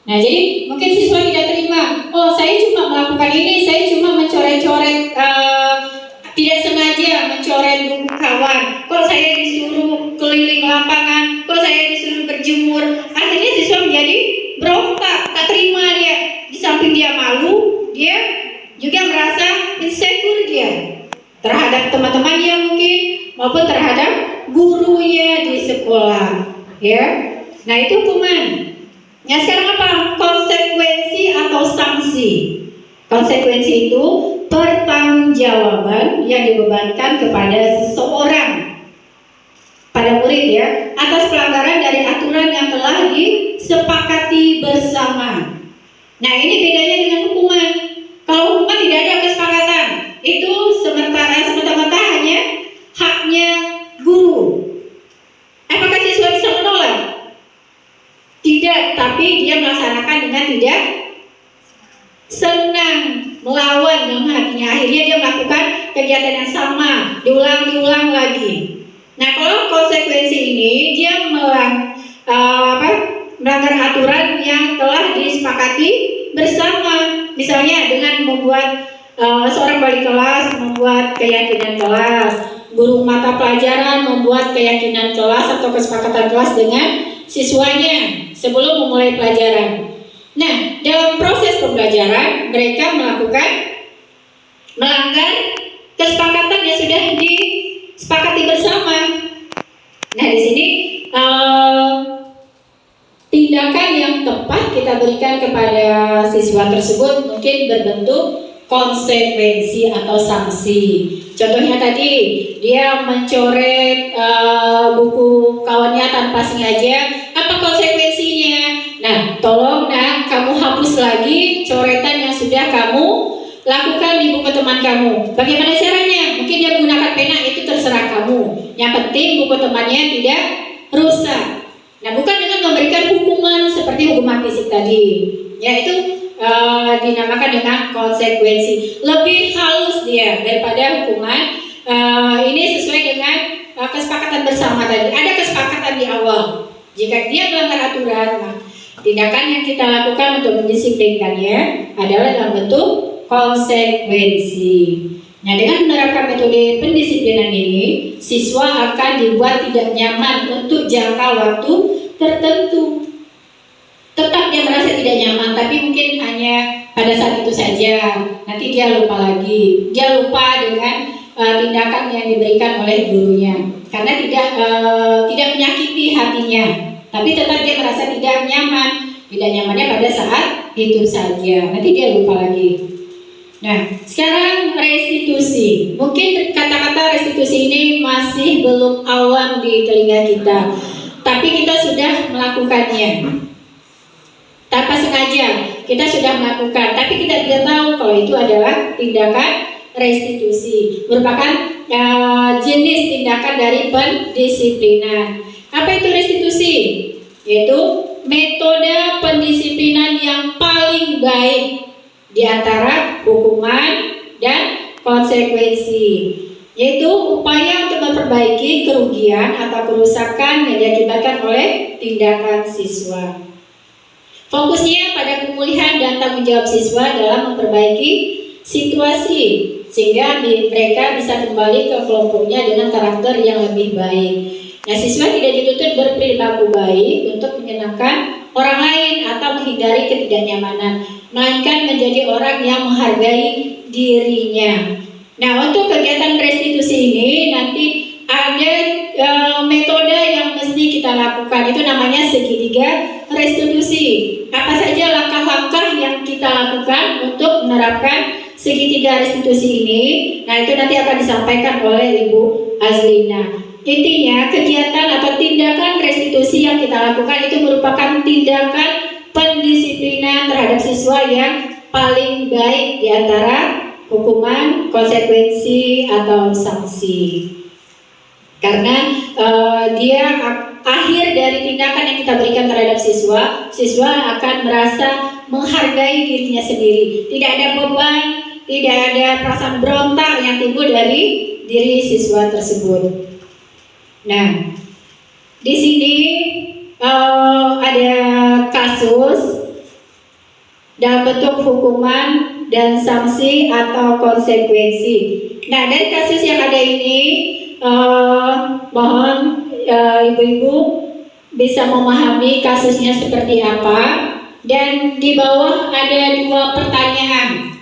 Nah, jadi mungkin siswa tidak terima. Oh, saya cuma melakukan ini, saya cuma mencoret-coret, tidak sengaja mencoret buku kawan. Kok saya disuruh keliling lapangan, kok saya disuruh berjemur. Akhirnya siswa menjadi berontak, tak terima dia. Di samping dia malu, dia juga merasa insecure dia terhadap teman-temannya mungkin, maupun terhadap gurunya di sekolah. Ya, nah itu hukuman. Nah, sekarang apa? Konsekuensi atau sanksi. Konsekuensi itu pertanggungjawaban yang dibebankan kepada seseorang, pada murid ya, atas pelanggaran dari aturan yang telah disepakati bersama. Nah, ini bedanya dengan hukuman. Kalau hukuman tidak ada kesepakatan, itu semata-mata hanya haknya guru. Apakah siswa bisa menolak? Tidak, tapi dia melaksanakan dengan tidak senang, melawan dengan hatinya. Akhirnya dia melakukan kegiatan yang sama, diulang lagi. Nah, kalau konsekuensi ini dia melanggar aturan yang telah disepakati bersama. Misalnya dengan membuat seorang wali kelas membuat keyakinan kelas, guru mata pelajaran membuat keyakinan kelas atau kesepakatan kelas dengan siswanya sebelum memulai pelajaran. Nah, dalam proses pembelajaran mereka melanggar kesepakatan yang sudah disepakati bersama. Nah, di sini tindakan yang tepat kita berikan kepada siswa tersebut mungkin berbentuk konsekuensi atau sanksi. Contohnya tadi dia mencoret buku kawannya tanpa sengaja. Apa konsekuensinya? Nah, tolong kamu hapus lagi coretan yang sudah kamu lakukan di buku teman kamu. Bagaimana caranya? Mungkin dia menggunakan pena, itu terserah kamu. Yang penting buku temannya tidak rusak. Nah, bukan dengan memberikan hukuman seperti hukuman fisik tadi, yaitu dinamakan dengan konsekuensi. Lebih halus dia daripada hukuman. Ini sesuai dengan kesepakatan bersama tadi. Ada kesepakatan di awal. Jika dia melanggar aturan, tindakan yang kita lakukan untuk mendisiplinkannya adalah dalam bentuk konsekuensi. Nah, dengan menerapkan metode pendisiplinan ini, siswa akan dibuat tidak nyaman untuk jangka waktu tertentu. Tetap dia merasa tidak nyaman, tapi mungkin hanya pada saat itu saja. Nanti dia lupa lagi. Dia lupa dengan tindakan yang diberikan oleh gurunya, karena tidak menyakiti hatinya. Tapi tetap dia merasa tidak nyaman. Tidak nyamannya pada saat itu saja. Nanti dia lupa lagi. Nah, sekarang restitusi. Mungkin kata-kata restitusi ini masih belum awam di telinga kita, tapi kita sudah melakukannya. Tanpa sengaja kita sudah melakukan, tapi kita tidak tahu kalau itu adalah tindakan restitusi, merupakan jenis tindakan dari pendisiplinan. Apa itu restitusi? Yaitu metode pendisiplinan yang paling baik di antara hukuman dan konsekuensi, yaitu upaya untuk memperbaiki kerugian atau kerusakan yang diakibatkan oleh tindakan siswa. Fokusnya pada pemulihan dan tanggung jawab siswa dalam memperbaiki situasi sehingga mereka bisa kembali ke kelompoknya dengan karakter yang lebih baik. Nah, siswa tidak dituntut berperilaku baik untuk menyenangkan orang lain atau menghindari ketidaknyamanan, melainkan menjadi orang yang menghargai dirinya. Nah, untuk kegiatan restitusi ini nanti ada metode yang mesti kita lakukan, itu namanya segitiga restitusi. Apa saja langkah-langkah yang kita lakukan untuk menerapkan segitiga restitusi ini? Nah, itu nanti akan disampaikan oleh Ibu Azlina. Intinya, kegiatan atau tindakan restitusi yang kita lakukan itu merupakan tindakan pendisiplinan terhadap siswa yang paling baik di antara hukuman, konsekuensi, atau sanksi. Karena dia akhir dari tindakan yang kita berikan terhadap siswa, siswa akan merasa menghargai dirinya sendiri. Tidak ada beban, tidak ada perasaan berontak yang timbul dari diri siswa tersebut. Nah, di sini ada kasus dalam bentuk hukuman dan sanksi atau konsekuensi. Nah, dari kasus yang ada ini, mohon ibu-ibu bisa memahami kasusnya seperti apa. Dan di bawah ada 2 pertanyaan.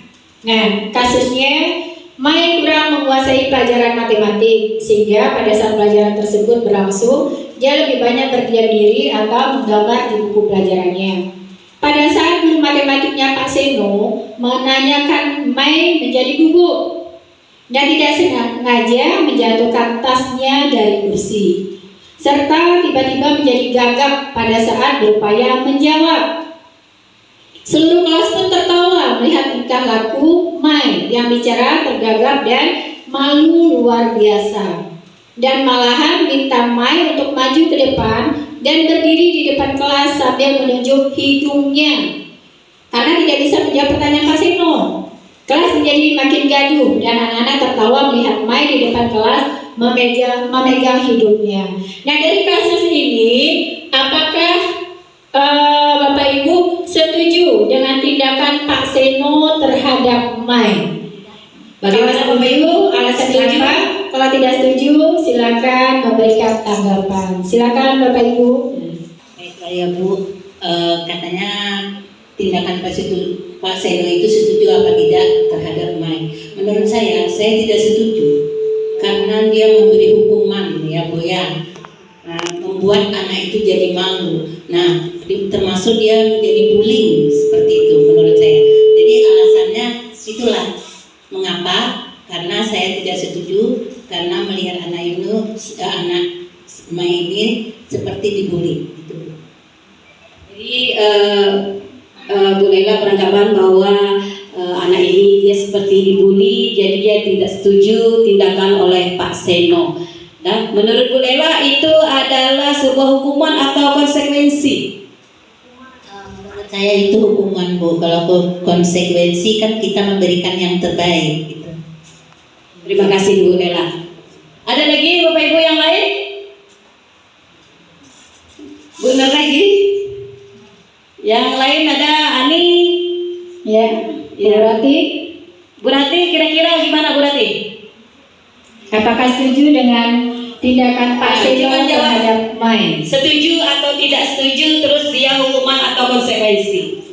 Nah, kasusnya, Mai kurang menguasai pelajaran matematik sehingga pada saat pelajaran tersebut berlangsung dia lebih banyak berdiam diri atau menggambar di buku pelajarannya. Pada saat guru matematiknya Pak Seno menanyakan Mai menjadi gugup dan tidak sengaja menjatuhkan tasnya dari kursi, serta tiba-tiba menjadi gagap pada saat berupaya menjawab. Seluruh kelas pun tertawa melihat tingkah laku Mai yang bicara tergagap dan malu luar biasa, dan malahan minta Mai untuk maju ke depan dan berdiri di depan kelas sambil menunjuk hidungnya karena tidak bisa menjawab pertanyaan Pak Seno. Kelas menjadi makin gaduh dan anak-anak tertawa melihat Mai di depan kelas memegang hidungnya. Nah, dari kasus ini, apakah Bapak Ibu setuju dengan tindakan Pak Seno terhadap Mai? Bagaimana Bapak Ibu? Alasan kenapa? Kalau tidak setuju, silakan memberikan tanggapan. Silakan Bapak Ibu. Baiklah ya Bu, katanya tindakan Pak Seno itu setuju apa tidak terhadap Mai? Menurut saya tidak setuju karena dia memberi hukuman ya Bu ya, membuat anak itu jadi malu. Nah, termasuk dia menjadi bullying seperti itu menurut saya. Jadi alasannya itulah mengapa, karena saya tidak setuju karena melihat anak Mai ini seperti dibully. Jadi Bu Laila beranggapan bahwa anak ini dia seperti dibully, jadi dia tidak setuju tindakan oleh Pak Seno. Dan menurut Bu Laila itu adalah sebuah hukuman atau konsekuensi? Menurut saya itu hukuman Bu. Kalau konsekuensi kan kita memberikan yang terbaik gitu. Terima kasih Bu Laila. Ada lagi Bapak Ibu yang lain? Benar lagi? Yang lain ada Ani? Ya, Bu Rati kira-kira gimana Bu Rati? apakah setuju dengan tindakan Pak Seno terhadap Mai? Setuju atau tidak setuju, terus dia hukuman atau konsekuensi?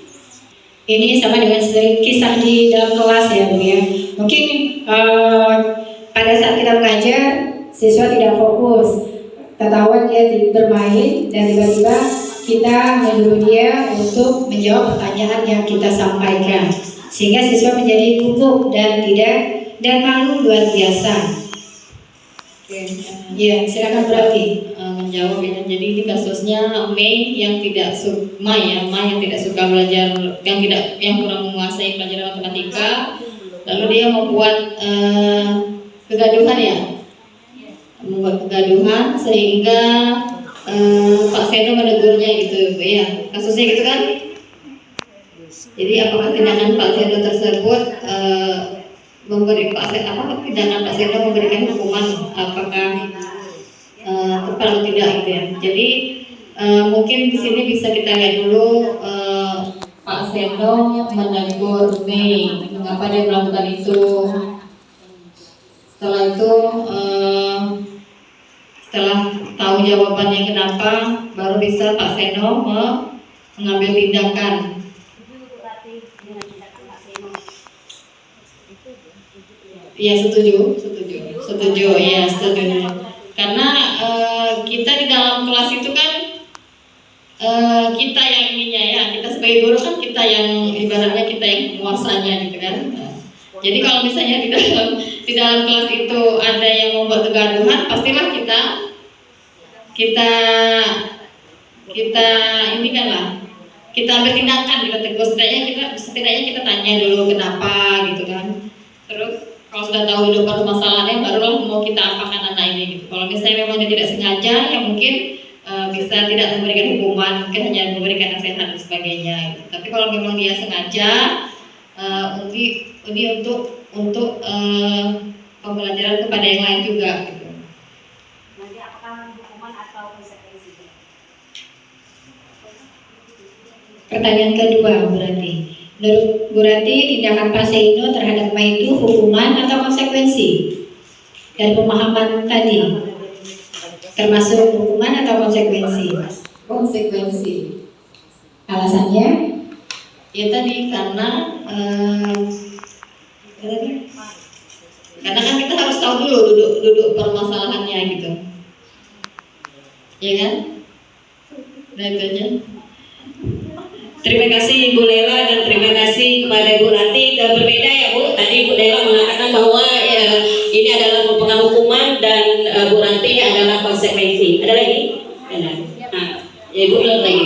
Ini sama dengan kisah di dalam kelas ya Bu ya. Mungkin pada saat kita mengajar, siswa tidak fokus, ketahuan dia bermain dan tiba-tiba kita menyuruh dia untuk menjawab pertanyaan yang kita sampaikan. sehingga siswa menjadi gugup dan malu luar biasa. Ya, silakan berarti menjawab ya. Jadi ini kasusnya Mei yang tidak Mai yang tidak suka belajar, yang kurang menguasai pelajaran matematika, lalu dia membuat kegaduhan ya, sehingga Pak Seno menegurnya gitu ya, kasusnya gitu kan. Jadi apakah tindakan Pak Seno tersebut tindakan Pak Seno memberikan hukuman, apakah tepat atau tidak gitu ya. Jadi mungkin di sini bisa kita lihat dulu Pak Seno menegur Mei, mengapa dia melakukan itu. Setelah itu setelah tahu jawabannya kenapa, baru bisa Pak Seno mengambil tindakan. Iya, setuju. Ya, setuju. Karena kita di dalam kelas itu kan kita yang ininya ya, kita sebagai guru kan kita yang ibaratnya kita yang penguasanya gitu kan. Jadi kalau misalnya di dalam kelas itu ada yang membuat kegaduhan, pastilah kita ini kan lah, kita ambil tindakan, kita tegur, setidaknya kita tanya dulu kenapa gitu kan. Terus kalau sudah tahu dulu permasalahannya, baru mau kita apakan anak ini gitu. Kalau misalnya memang dia tidak sengaja, ya mungkin bisa tidak memberikan hukuman, mungkin hanya memberikan nasihat dan sebagainya gitu. Tapi kalau memang dia sengaja, ini untuk pembelajaran kepada yang lain juga gitu. Nanti apakah hukuman atau konsekuensi? Pertanyaan kedua berarti, menurut Bu Rati, tindakan Pak Seno terhadap Mai itu hukuman atau konsekuensi? Dari pemahaman tadi, termasuk hukuman atau konsekuensi? Konsekuensi. Alasannya? Ya tadi karena kan kita harus tahu dulu duduk permasalahannya gitu, ya kan? Nah itu aja. Terima kasih Ibu Lela dan terima kasih kepada Ibu Rati. Berbeda ya Bu, tadi Ibu Lela mengatakan bahwa ini adalah merupakan hukuman dan Bu Rati adalah konsekuensi. Ada lagi? Ada. Nah, ya Ibu ulang lagi.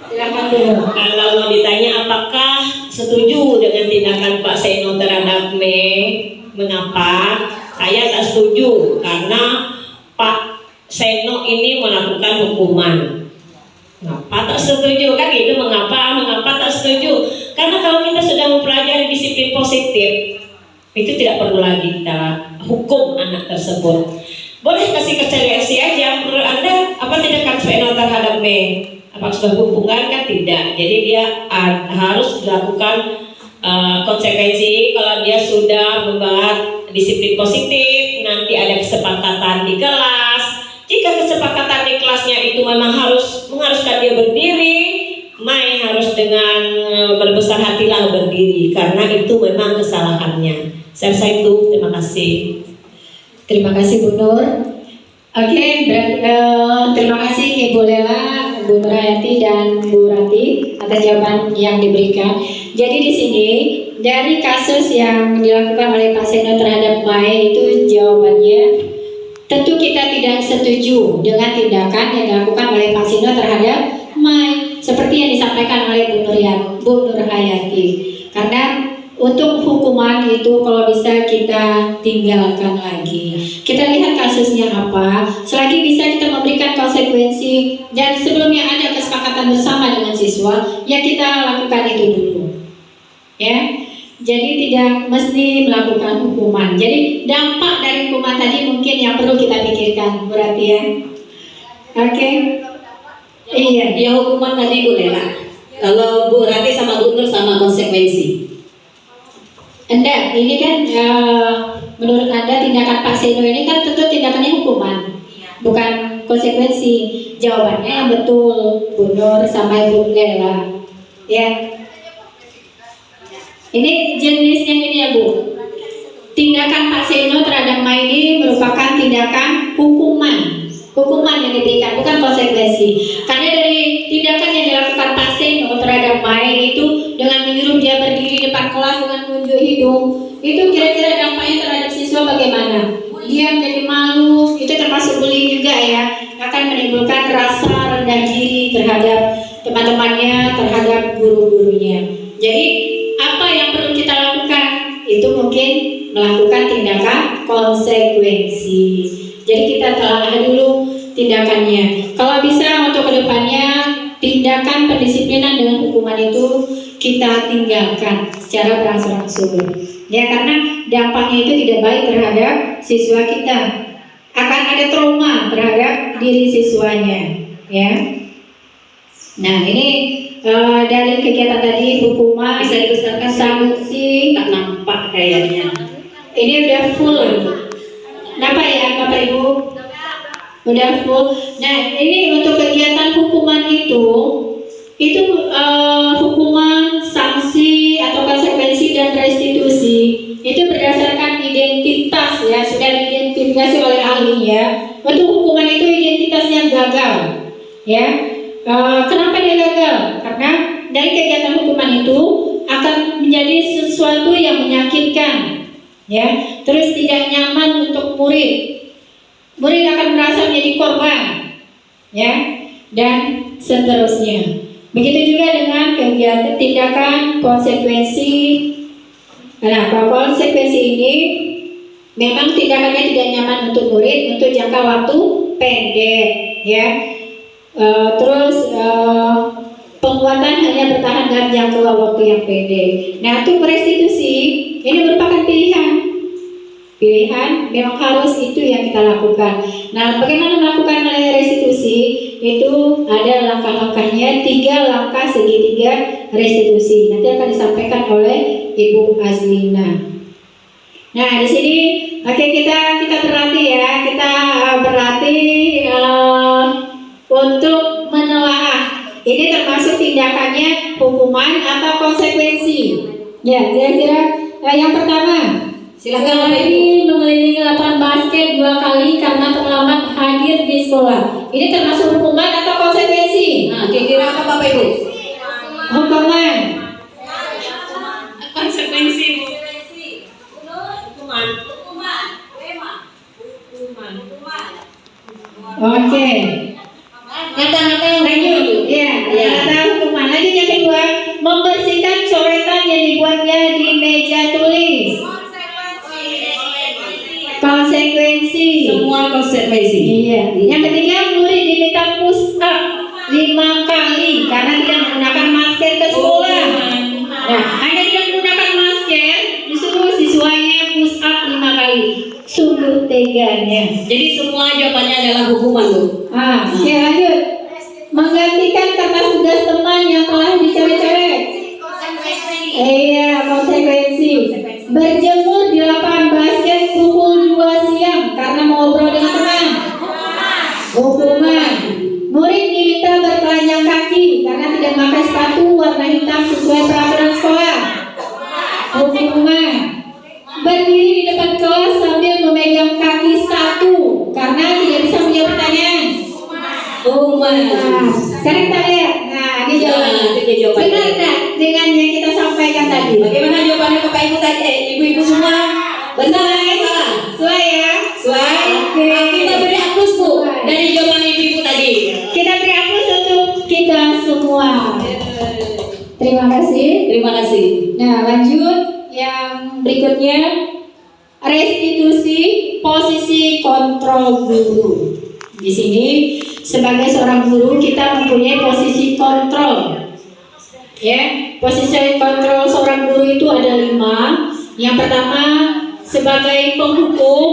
Silakan dulu. Kalau mau ditanya apakah setuju dengan tindakan Pak Seno terhadap Mei, mengapa? Saya tak setuju karena Pak Seno ini melakukan hukuman. Mengapa tak setuju kan gitu? Mengapa tak setuju? Karena kalau kita sudah mempelajari disiplin positif, itu tidak perlu lagi kita hukum anak tersebut. Boleh kasih konsekuensi aja. Menurut Anda apa tindakan Seno terhadap Mei? Apakah sudah hubungan kan tidak? Jadi dia harus dilakukan konsekuensi. Kalau dia sudah membuat disiplin positif, nanti ada kesepakatan di kelas. Jika kesepakatan di kelasnya itu memang harus mengharuskan dia berdiri, Mai harus dengan berbesar hatilah berdiri karena itu memang kesalahannya. Saya rasa itu. Terima kasih. Terima kasih Bu Nur. Oke, terima kasih Ibu Lela, Bu Nurhayati dan Bu Rati atas jawaban yang diberikan. Jadi di sini dari kasus yang dilakukan oleh Pak Seno terhadap Mai itu jawabannya tentu kita tidak setuju dengan tindakan yang dilakukan oleh Pak Seno terhadap Mai seperti yang disampaikan oleh Bu Nurhayati. Karena untuk hukuman itu kalau bisa kita tinggalkan lagi. Kita lihat kasusnya apa. Selagi bisa kita memberikan konsekuensi dan sebelumnya ada kesepakatan bersama dengan siswa, ya kita lakukan itu dulu. Ya. Jadi tidak mesti melakukan hukuman. Jadi dampak dari hukuman tadi mungkin yang perlu kita pikirkan, berarti ya. Oke. Iya, Ya hukuman tadi Bu Lela. Kalau Bu Rati sama Bu Nur sama konsekuensi. Anda, ini kan menurut Anda tindakan Pak Seno ini kan tentu tindakannya hukuman, bukan konsekuensi. Jawabannya yang betul, Bu Nur sama Bu Lela. Ya. Ini jenisnya ini ya Bu. Tindakan Pak Seno terhadap Mai ini merupakan tindakan hukuman, hukuman yang diberikan, bukan konsekuensi. Karena dari tindakan yang dilakukan Pak Seno terhadap Mai itu dengan menyuruh dia berdiri depan kelas dengan menunjuk hidung, itu kira-kira dampaknya terhadap siswa bagaimana? Dia menjadi malu, itu termasuk bullying juga ya, akan menimbulkan rasa rendah diri terhadap teman-temannya, terhadap guru-gurunya. Jadi apa yang perlu kita lakukan? Itu mungkin melakukan tindakan konsekuensi. Jadi kita telah dulu tindakannya. Kalau bisa untuk kedepannya tindakan pendisiplinan dengan hukuman itu kita tinggalkan secara berangsur-angsur. Ya, karena dampaknya itu tidak baik terhadap siswa kita. Akan ada trauma terhadap diri siswanya. Ya. Nah, ini dari kegiatan tadi hukuman Bisa dibesarkan sanksi. tak nampak kayaknya. Ini udah full. Kenapa ya Bapak Ibu? Udah full. Nah, ini untuk kegiatan hukuman itu hukuman, sanksi atau konsekuensi dan restitusi itu berdasarkan identitas ya, sudah diidentifikasi oleh ahli ya. Untuk hukuman itu identitasnya gagal ya. Kenapa dia gagal? Karena dari kegiatan hukuman itu akan menjadi sesuatu yang menyakitkan ya, terus tidak nyaman untuk murid. Murid akan merasa menjadi korban ya, dan seterusnya. Begitu juga dengan kegiatan tindakan konsekuensi. Nah, kalau konsekuensi ini memang tindakannya tidak nyaman untuk murid untuk jangka waktu pendek ya. Terus penguatan hanya bertahan dalam jangka waktu yang pendek. Nah, untuk restitusi ini merupakan pilihan memang harus itu yang kita lakukan. Nah, bagaimana melakukan restitusi? Itu ada langkah-langkahnya, 3 langkah segitiga restitusi. Nanti akan disampaikan oleh Ibu Azlina. Nah, di sini kita berlatih ya, kita berlatih untuk menelaah. Ini termasuk tindakannya hukuman atau konsekuensi. Ya, kira-kira yang pertama. Silakan ini mengelilingi lapangan basket 2 kali karena terlambat hadir di sekolah. Ini termasuk hukuman atau konsekuensi? Nah, kira-kira apa Bapak Ibu? Hukuman. Konsekuensi Bu. Oke. Lanjut. Ya, hukuman. Lanjut yang kedua, membersihkan coretan yang dibuatnya di meja tulis. Konsekuensi. Semua konsekuensi. Iya. Yang ketiga, murid diminta push up 5 kali karena tidak menggunakan masker ke sekolah. Nah, hanya tidak menggunakan masker, disuruh siswanya push up 5 kali. Sungguh teganya. Jadi semua jawabannya adalah hukuman tuh. Ya lanjut. Menggantikan kertas tugas teman yang telah dicoret-coret. Iya, konsekuensi. Berjemur di lapangan basket pukul 2 siang karena mau ngobrol dengan teman. Hukuman. Murid diminta bertelanjang kaki karena tidak memakai sepatu warna hitam sesuai peraturan sekolah. Hukuman. Berdiri di depan kelas sambil memegang kaki satu karena tidak bisa menjawab pertanyaan. Hukuman. Sekarang kita lihat. Nah, ini jawabannya. jawabannya. Benar tak dengan yang kita sampaikan tadi? Bagaimana jawabannya Bapak Ibu tadi? Ibu-ibu semua? Benar? Salah? Sesuai ya? Sesuai? Oke. Kita beri aplaus Bu dari jawaban ibu-ibu tadi. Kita beri aplaus untuk kita semua. Terima kasih. Terima kasih. Nah, lanjut yang berikutnya, restitusi posisi kontrol guru. Di sini sebagai seorang guru kita mempunyai posisi kontrol. Ya, posisi kontrol seorang guru itu ada 5. Yang pertama sebagai penghukum,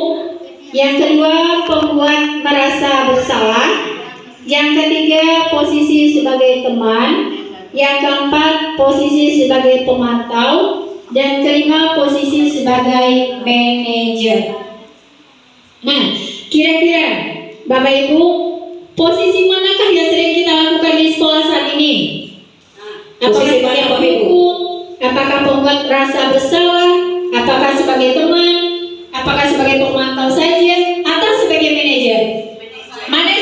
yang kedua pembuat merasa bersalah, yang ketiga posisi sebagai teman, yang keempat posisi sebagai pemantau, dan kelima posisi sebagai manajer. Nah, kira-kira Bapak Ibu, posisi manakah yang sering kita lakukan di sekolah saat ini? Apakah sebagai penghukum? Apakah pembuat rasa bersalah? Apakah sebagai teman? Apakah sebagai pemantau saja? Atau sebagai manajer? Mana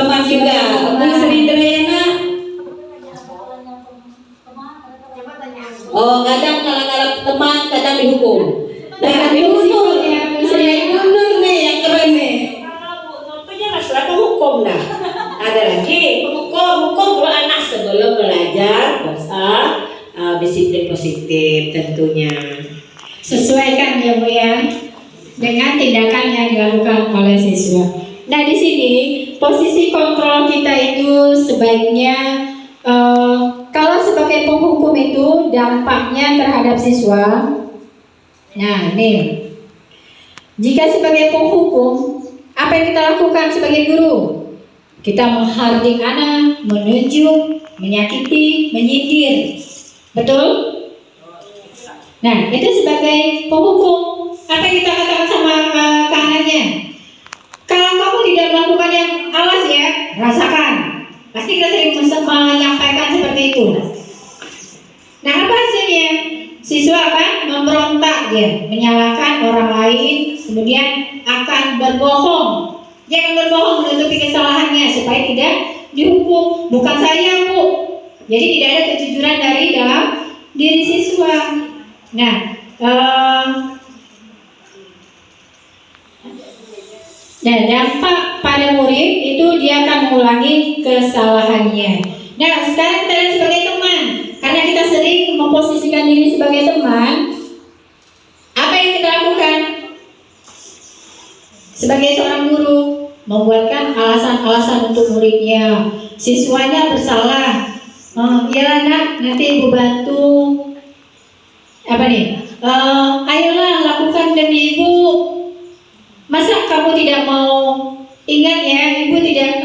teman juga. Bu Sri Drayana. Oh, kadang kalau teman, kadang dihukum. Nah, dihukum ya, Bu Sri Nur nih yang keren nih. Kalau itu jelas lah penghukum dah. Ada lagi hukum anak sebelum belajar bahasa disiplin positif tentunya. Sesuaikan ya Bu ya dengan tindakan yang dilakukan oleh siswa. Nah di sini posisi kontrol kita itu sebaiknya kalau sebagai penghukum itu dampaknya terhadap siswa. Nah ini jika sebagai penghukum apa yang kita lakukan sebagai guru? Kita menghardik anak, menunjuk, menyakiti, menyindir. Betul? Nah, itu sebagai penghukum. Apa yang kita katakan sama kanannya? Kalau kamu tidak melakukan yang awas ya, rasakan. Pasti kita sering menyampaikan seperti itu. Nah, apa hasilnya? Siswa akan memberontak dia, menyalahkan orang lain, kemudian akan berbohong. Dia akan berbohong menutupi kesalahannya supaya tidak dihukum. Bukan saya, Bu. Jadi tidak ada kejujuran dari dalam diri siswa. Nah, dampak pada murid itu dia akan mengulangi kesalahannya. Nah, sekarang kita lihat sebagai teman. Karena kita sering memposisikan diri sebagai teman, apa yang kita lakukan? Sebagai seorang guru, membuatkan alasan-alasan untuk muridnya. Siswanya bersalah. Ya nak, nanti ibu bantu. Apa nih? Ayolah lakukan demi ibu. Masa kamu tidak mau? Ingat ya, ibu tidak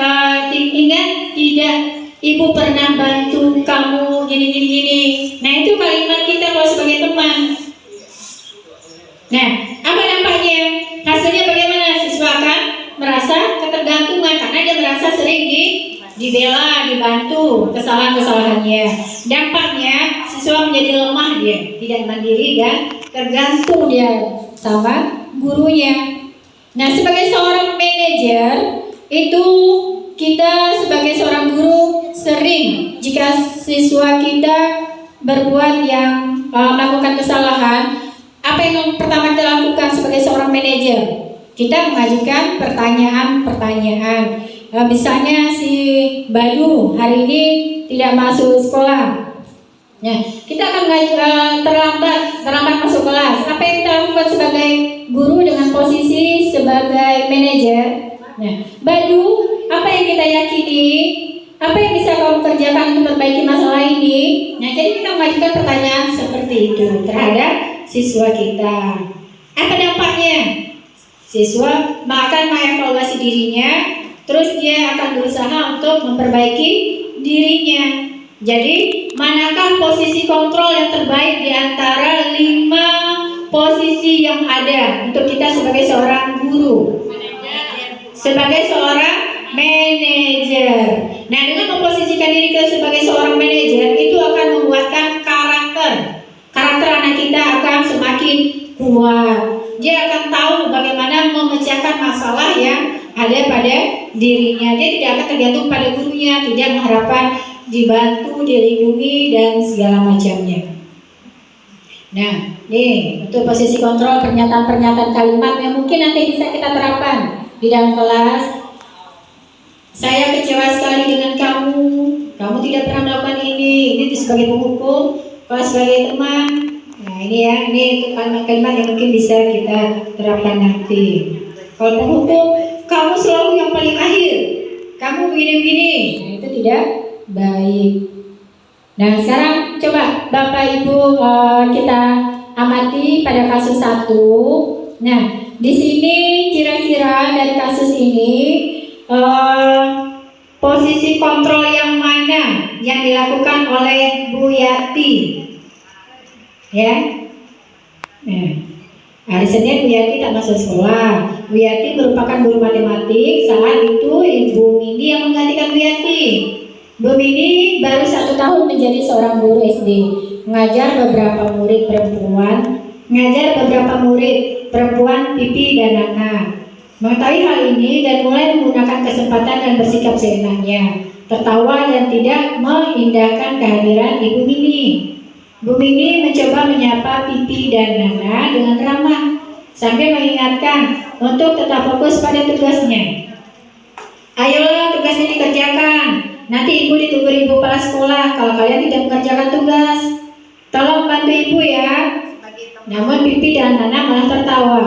ingat tidak. Ibu pernah bantu kamu gini. Nah itu kalimat kita kalau sebagai teman. Nah, apa dampaknya? Hasilnya bagaimana? Siswa akan merasa ketergantungan karena dia merasa sering dibela, dibantu kesalahan-kesalahannya. Dampaknya siswa menjadi lemah dia, tidak mandiri dan tergantung dia sama gurunya. Nah, sebagai seorang manajer itu kita sebagai seorang guru sering jika siswa kita berbuat yang melakukan kesalahan, apa yang pertama kita lakukan sebagai seorang manajer? Kita mengajukan pertanyaan-pertanyaan. Misalnya si Badu hari ini tidak masuk sekolah. Nah, kita akan terlambat masuk kelas. Apa yang kita lakukan sebagai guru dengan posisi sebagai manajer? Nah, Badu, apa yang kita yakini? Apa yang bisa kamu kerjakan untuk memperbaiki masalah ini? Nah, jadi kita mengajukan pertanyaan seperti itu terhadap siswa kita. Apa dampaknya? Siswa akan mengevaluasi dirinya, terus dia akan berusaha untuk memperbaiki dirinya. Jadi, manakah posisi kontrol yang terbaik di antara 5 posisi yang ada untuk kita sebagai seorang guru? Sebagai seorang manajer. Nah, dengan memposisikan diri kita sebagai seorang manajer itu akan membuatkan karakter anak kita akan semakin kuat. Dia akan tahu bagaimana memecahkan masalah yang ada pada dirinya. Dia tidak akan tergantung pada gurunya, tidak mengharapkan dibantu, dilindungi dan segala macamnya. Nah, nih untuk posisi kontrol pernyataan-pernyataan kalimat yang mungkin nanti bisa kita terapkan di dalam kelas. Saya kecewa sekali dengan kamu. Kamu tidak pernah melakukan ini. Ini sebagai penghukum. Kalau sebagai teman, nah ini ya, ini untuk kalimat-kalimat yang mungkin bisa kita terapkan nanti. Kalau penghukum, kamu selalu yang paling akhir. Kamu begini-begini. Nah, itu tidak baik. Nah, sekarang coba Bapak Ibu kita amati pada kasus 1. Nah, di sini kira-kira dari kasus ini posisi kontrol yang mana yang dilakukan oleh Bu Yati? Ya. Nah, hari Senin Bu Yati tak masuk sekolah. Bu Yati merupakan guru matematik. Saat itu Ibu Mini yang menggantikan Bu Yati. Bu Mini baru 1 tahun menjadi seorang guru SD, mengajar beberapa murid perempuan pipi dan anak. Mengetahui hal ini dan mulai menggunakan kesempatan dan bersikap seenaknya, tertawa dan tidak mengindahkan kehadiran Ibu Mini. Bu Mini mencoba menyapa Pipi dan Nana dengan ramah sambil mengingatkan untuk tetap fokus pada tugasnya. Ayolah, tugasnya dikerjakan. Nanti Ibu ditunggu Ibu kepala sekolah kalau kalian tidak mengerjakan tugas. Tolong bantu Ibu ya. Namun Pipi dan Nana malah tertawa.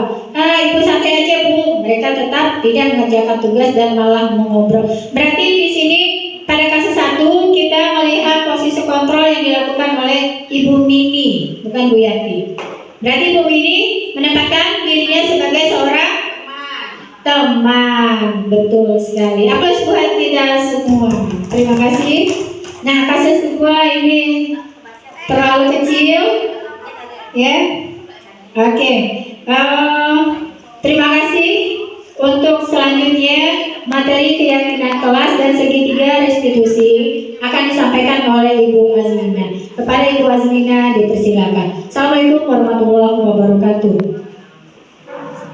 Ibu santai aja Bu. Mereka tetap tidak mengerjakan tugas dan malah mengobrol. Berarti di sini pada kasus 1 kita melihat posisi kontrol yang dilakukan oleh Ibu Mini, bukan Bu Yati. Berarti Ibu Mini menempatkan dirinya sebagai seorang teman. Betul sekali. Aplaus buat kita semua. Terima kasih. Nah, kasus kedua ini terlalu kecil, ya. Oke. Terima kasih. Untuk selanjutnya materi keyakinan kelas dan segitiga restitusi akan disampaikan oleh Ibu Azmina. Kepada Ibu Azmina dipersilakan. Assalamualaikum warahmatullahi wabarakatuh.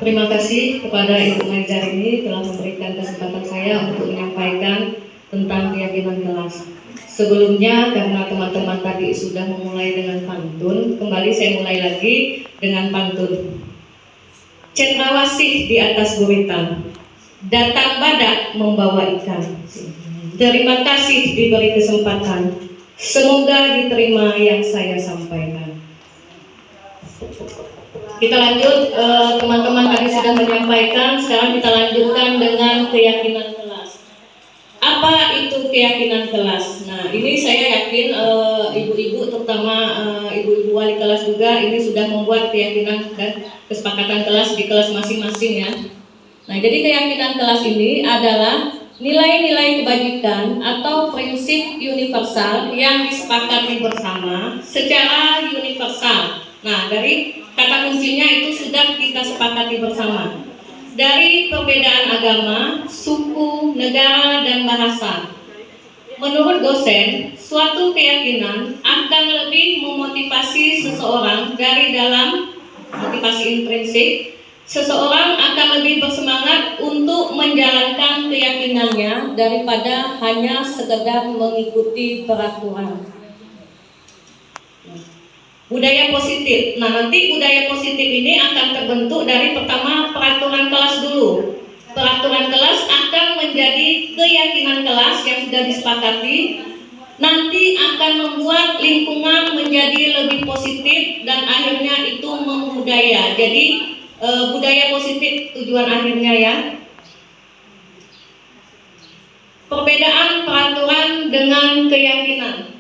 Terima kasih kepada Ibu Maizarini telah memberikan kesempatan saya untuk menyampaikan tentang keyakinan kelas. Sebelumnya karena teman-teman tadi sudah memulai dengan pantun, kembali saya mulai lagi dengan pantun. Cendrawasih di atas guritan, datang badak membawa ikan. Terima kasih diberi kesempatan, semoga diterima yang saya sampaikan. Kita lanjut, teman-teman tadi sudah menyampaikan, sekarang kita lanjutkan dengan keyakinan kelas. Apa itu keyakinan kelas? Nah, ini saya yakin ibu-ibu, terutama ibu-ibu wali kelas juga, ini sudah membuat keyakinan dan kesepakatan kelas di kelas masing-masing ya. Nah, jadi keyakinan kelas ini adalah nilai-nilai kebajikan atau prinsip universal yang disepakati bersama secara universal. Nah, dari kata kuncinya itu sudah kita sepakati bersama. Dari perbedaan agama, suku, negara, dan bahasa. Menurut dosen, suatu keyakinan akan lebih memotivasi seseorang dari dalam motivasi intrinsik. Seseorang akan lebih bersemangat untuk menjalankan keyakinannya daripada hanya sekedar mengikuti peraturan. Budaya positif. Nah, nanti budaya positif ini akan terbentuk dari pertama peraturan kelas dulu. Peraturan kelas akan menjadi keyakinan kelas yang sudah disepakati. Nanti akan membuat lingkungan menjadi lebih positif dan akhirnya itu membudaya. Jadi budaya positif tujuan akhirnya ya. Perbedaan peraturan dengan keyakinan.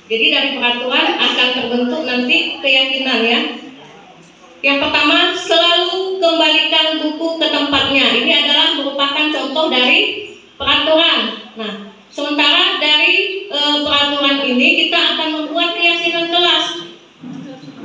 Jadi dari peraturan akan terbentuk nanti keyakinan ya. Yang pertama, selalu kembalikan buku ke tempatnya. Ini adalah merupakan contoh dari peraturan. Nah, sementara dari peraturan ini kita akan membuat keyakinan kelas.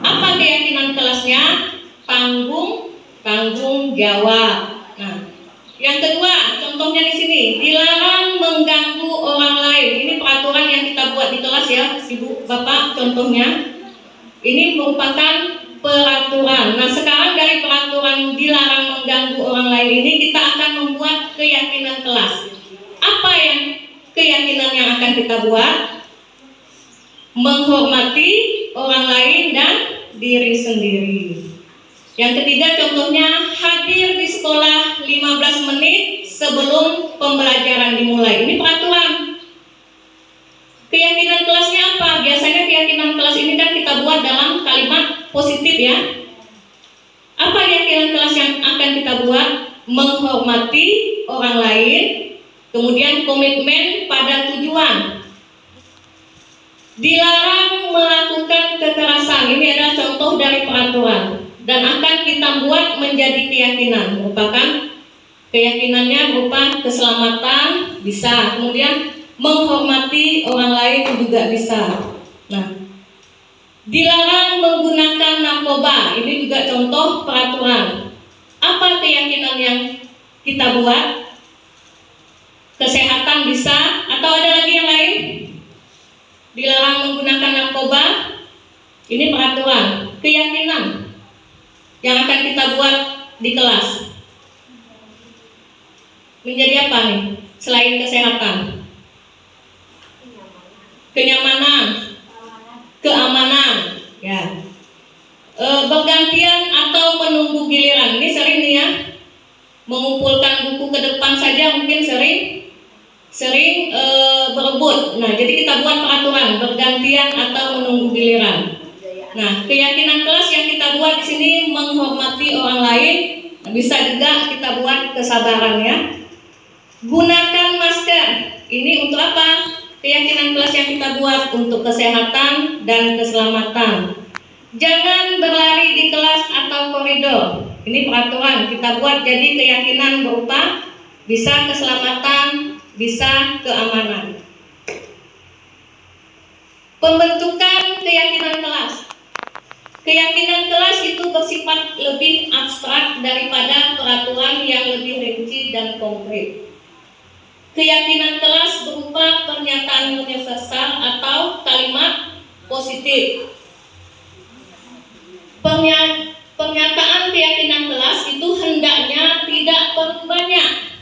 Apa keyakinan kelasnya? Tanggung jawab. Nah, yang kedua, contohnya di sini, dilarang mengganggu orang lain. Ini peraturan yang kita buat di kelas ya, Ibu, Bapak, contohnya. Ini merupakan peraturan. Nah, sekarang dari peraturan dilarang mengganggu orang lain ini, kita akan membuat keyakinan kelas. Apa yang keyakinan yang akan kita buat? Menghormati orang lain dan diri sendiri. Yang ketiga contohnya, hadir di sekolah 15 menit sebelum pembelajaran dimulai. Ini peraturan. Keyakinan kelasnya apa? Biasanya keyakinan kelas ini kan kita buat dalam kalimat positif ya. Apa keyakinan kelas yang akan kita buat? Menghormati orang lain, kemudian komitmen pada tujuan. Dilarang melakukan kekerasan. Ini adalah contoh dari peraturan. Dan akan kita buat menjadi keyakinan, merupakan keyakinannya berupa keselamatan bisa, kemudian menghormati orang lain juga bisa. Nah, dilarang menggunakan narkoba, ini juga contoh peraturan. Apa keyakinan yang kita buat? Kesehatan bisa, atau ada lagi yang lain? Dilarang menggunakan narkoba, ini peraturan, keyakinan yang akan kita buat di kelas. menjadi apa nih? Selain kesehatan, kenyamanan, keamanan, ya. Bergantian atau menunggu giliran. Ini sering nih ya, mengumpulkan buku ke depan saja mungkin sering berebut. Nah, jadi kita buat peraturan bergantian atau menunggu giliran. Nah, keyakinan kelas yang kita buat di sini menghormati orang lain. Bisa juga kita buat kesabaran ya. Gunakan masker. Ini untuk apa? Keyakinan kelas yang kita buat untuk kesehatan dan keselamatan. Jangan berlari di kelas atau koridor. Ini peraturan kita buat, jadi keyakinan berupa bisa keselamatan, bisa keamanan. Pembentukan keyakinan kelas. Keyakinan kelas itu bersifat lebih abstrak daripada peraturan yang lebih rinci dan konkret. Keyakinan kelas berupa pernyataan universal atau kalimat positif. Pernyataan keyakinan kelas itu hendaknya tidak perlu banyak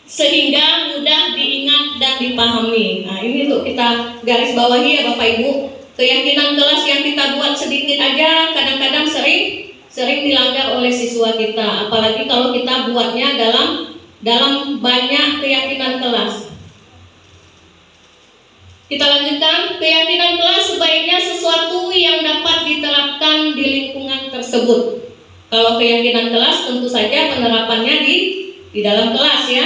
sehingga mudah diingat dan dipahami. Nah, ini untuk kita garis bawahi ya Bapak Ibu. Keyakinan kelas yang kita buat sedikit aja kadang-kadang sering dilanggar oleh siswa kita, apalagi kalau kita buatnya dalam banyak keyakinan kelas. Kita lanjutkan, keyakinan kelas sebaiknya sesuatu yang dapat diterapkan di lingkungan tersebut. Kalau keyakinan kelas tentu saja penerapannya di dalam kelas ya.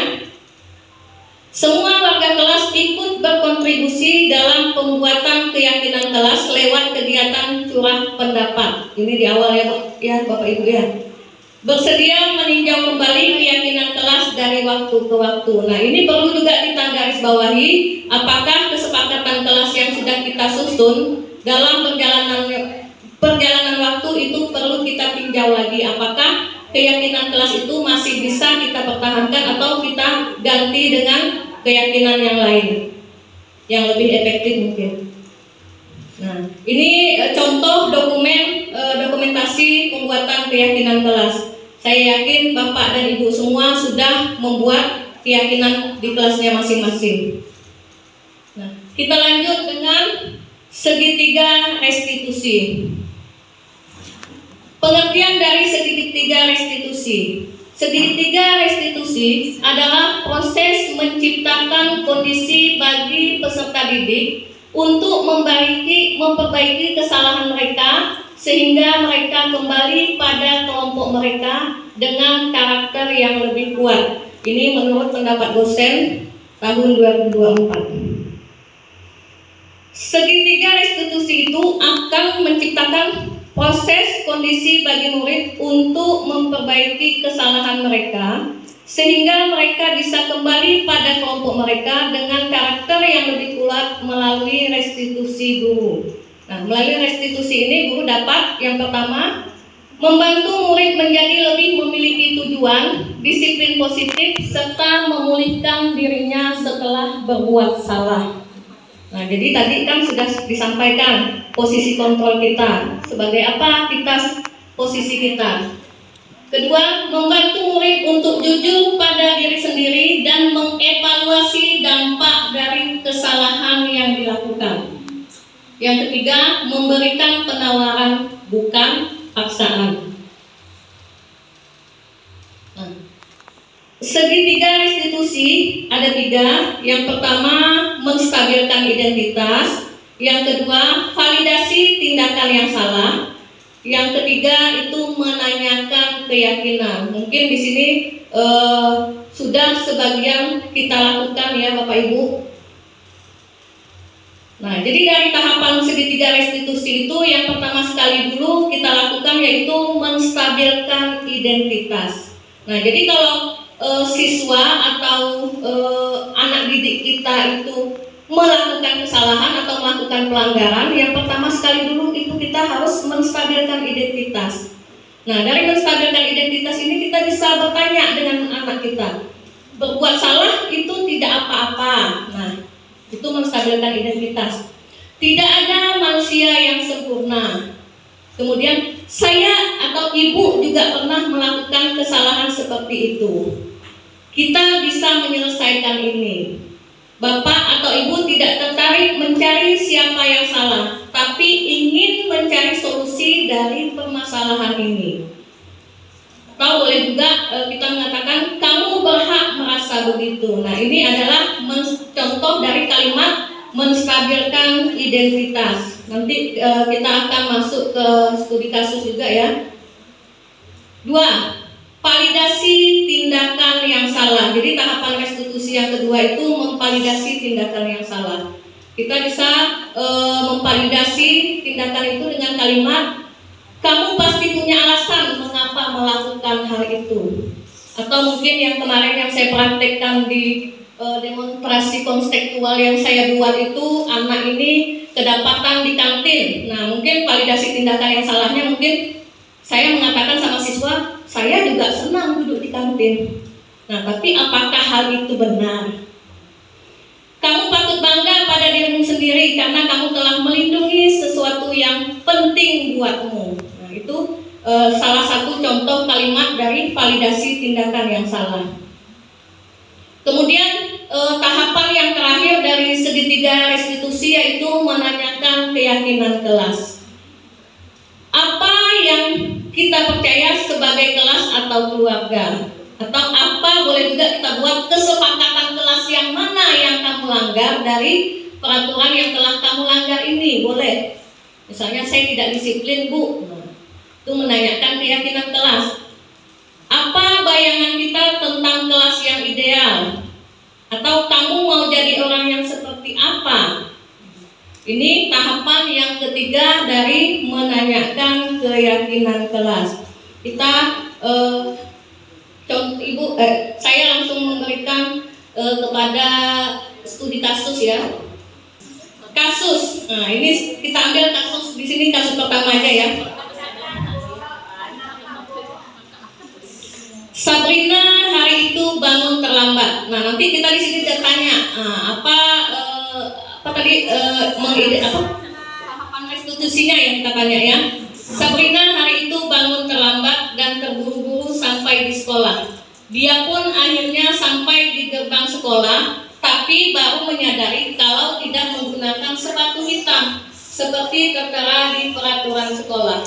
Semua warga kelas ikut berkontribusi dalam pembuatan keyakinan kelas lewat kegiatan curah pendapat. Ini di awal ya Bapak Ibu ya. Bersedia meninjau kembali keyakinan kelas dari waktu ke waktu. Nah, ini perlu juga kita garis bawahi, apakah kesepakatan kelas yang sudah kita susun dalam perjalanan waktu itu perlu kita tinjau lagi, apakah keyakinan kelas itu masih bisa kita pertahankan atau kita ganti dengan keyakinan yang lain yang lebih efektif mungkin. Nah, ini contoh dokumentasi pembuatan keyakinan kelas. Saya yakin Bapak dan Ibu semua sudah membuat keyakinan di kelasnya masing-masing. Nah, kita lanjut dengan segitiga restitusi. Pengertian dari segitiga restitusi. Segitiga restitusi adalah proses menciptakan kondisi bagi peserta didik untuk memperbaiki kesalahan mereka sehingga mereka kembali pada kelompok mereka dengan karakter yang lebih kuat. Ini menurut pendapat dosen tahun 2024. Segitiga restitusi itu akan menciptakan proses kondisi bagi murid untuk memperbaiki kesalahan mereka sehingga mereka bisa kembali pada kelompok mereka dengan karakter yang lebih kuat melalui restitusi guru. Nah, melalui restitusi ini guru dapat yang pertama membantu murid menjadi lebih memiliki tujuan, disiplin positif, serta memulihkan dirinya setelah berbuat salah. Nah, jadi tadi kan sudah disampaikan posisi kontrol kita. Sebagai apa posisi kita? Kedua, membantu murid untuk jujur pada diri sendiri dan mengevaluasi dampak dari kesalahan yang dilakukan. Yang ketiga, memberikan penawaran bukan paksaan. Nah, segitiga restitusi ada 3. Yang pertama, menstabilkan identitas. Yang kedua, validasi tindakan yang salah. Yang ketiga itu menanyakan keyakinan. Mungkin di sini sudah sebagian kita lakukan ya Bapak Ibu. Nah, jadi dari tahapan segitiga restitusi itu yang pertama sekali dulu kita lakukan yaitu menstabilkan identitas. Nah, jadi kalau siswa atau anak didik kita itu melakukan kesalahan atau melakukan pelanggaran, yang pertama sekali dulu itu kita harus menstabilkan identitas. Nah, dari menstabilkan identitas ini kita bisa bertanya dengan anak kita, berbuat salah itu tidak apa-apa. Nah, itu menstabilkan identitas. Tidak ada manusia yang sempurna. Kemudian saya atau ibu juga pernah melakukan kesalahan seperti itu. kita bisa menyelesaikan ini. Bapak atau Ibu tidak tertarik mencari siapa yang salah, tapi ingin mencari solusi dari permasalahan ini. Atau boleh juga kita mengatakan kamu berhak merasa begitu. Nah, ini adalah contoh dari kalimat menstabilkan identitas. Nanti kita akan masuk ke studi kasus juga ya. 2. Validasi tindakan yang salah. Jadi tahapan restitusi yang kedua itu memvalidasi tindakan yang salah. Kita bisa memvalidasi tindakan itu dengan kalimat kamu pasti punya alasan mengapa melakukan hal itu. Atau mungkin yang kemarin yang saya praktekkan di demonstrasi konstekstual yang saya buat itu, anak ini kedapatan di kantin. Nah, mungkin validasi tindakan yang salahnya mungkin saya mengatakan sama siswa, saya juga senang duduk di kantin. Nah, tapi apakah hal itu benar? Kamu patut bangga pada dirimu sendiri karena kamu telah melindungi sesuatu yang penting buatmu. Nah, itu salah satu contoh kalimat dari validasi tindakan yang salah. Kemudian tahapan yang terakhir dari segitiga restitusi yaitu menanyakan keyakinan kelas. Apa yang kita percaya sebagai kelas atau keluarga? Atau apa boleh juga kita buat kesepakatan kelas yang mana yang kamu langgar dari peraturan yang telah kamu langgar ini? Boleh. Misalnya saya tidak disiplin, Bu. Itu menanyakan keyakinan kelas. Apa bayangan kita tentang kelas yang ideal? Atau kamu mau jadi orang yang seperti apa? Ini tahapan yang ketiga dari menanyakan keyakinan kelas. Kita saya langsung memberikan kepada studi kasus ya. Kasus. Nah, ini kita ambil kasus di sini kasus pertama aja ya. Sabrina hari itu bangun terlambat. Nah, nanti kita di sini tanya apa tadi tahapan restitusinya yang kita tanya ya. Sabrina hari itu bangun terlambat dan terburu-buru sampai di sekolah. Dia pun akhirnya sampai di gerbang sekolah, tapi baru menyadari kalau tidak menggunakan sepatu hitam seperti tertera di peraturan sekolah.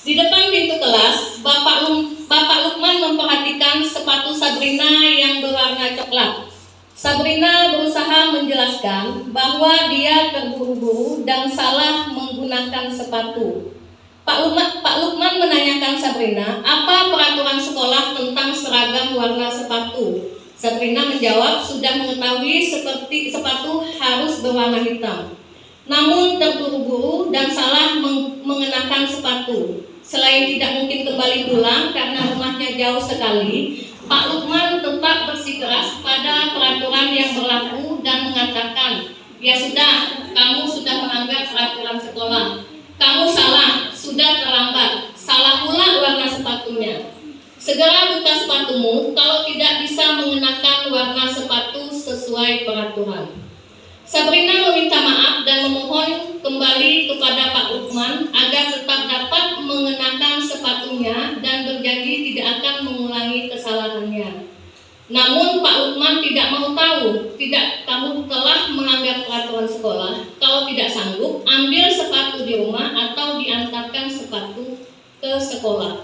Di depan pintu kelas, Bapak Lukman memperhatikan sepatu Sabrina yang berwarna coklat. Sabrina berusaha menjelaskan bahwa dia terburu-buru dan salah menggunakan sepatu. Pak Lukman menanyakan Sabrina, apa peraturan sekolah tentang seragam warna sepatu? Sabrina menjawab, sudah mengetahui seperti sepatu harus berwarna hitam. Namun terburu-buru dan salah mengenakan sepatu. Selain tidak mungkin kembali pulang karena rumahnya jauh sekali, Pak Lukman tetap bersikeras pada peraturan yang berlaku dan mengatakan, ya sudah, kamu sudah melanggar peraturan sekolah. Kamu salah, sudah terlambat. Salah pula warna sepatunya. Segera buka sepatumu kalau tidak bisa mengenakan warna sepatu sesuai peraturan. Sabrina meminta maaf dan memohon kembali kepada Pak Lukman agar tetap dapat mengenakan sepatunya dan berjanji tidak akan mengulangi kesalahannya. Namun Pak Lukman tidak mau tahu, kamu telah melanggar peraturan sekolah. Kalau tidak sanggup, ambil sepatu di rumah atau diantarkan sepatu ke sekolah.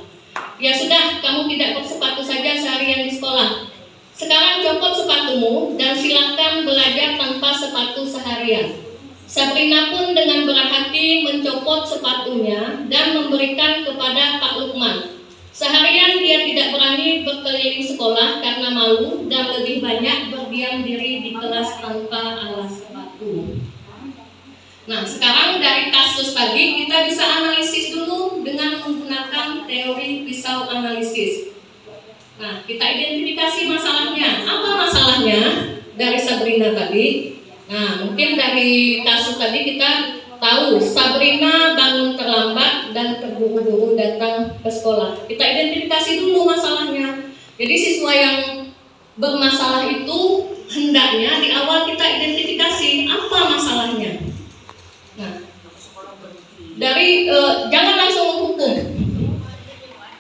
Ya sudah, kamu tidak bersepatu saja seharian di sekolah. Sekarang copot sepatumu dan silakan belajar tanpa sepatu seharian. Sabrina pun dengan berat hati mencopot sepatunya dan memberikan kepada Pak Lukman. Seharian dia tidak berani berkeliling sekolah karena malu dan lebih banyak berdiam diri di kelas tanpa alas sepatu. Nah, sekarang dari kasus tadi kita bisa analisis dulu dengan menggunakan teori pisau analisis. Nah, kita identifikasi masalahnya. Apa masalahnya dari Sabrina tadi? Nah, mungkin dari kasus tadi kita tahu Sabrina bangun terlambat dan terburu-buru datang ke sekolah. Kita identifikasi dulu masalahnya. Jadi siswa yang bermasalah itu hendaknya di awal kita identifikasi apa masalahnya. Nah, dari jangan langsung menghukum.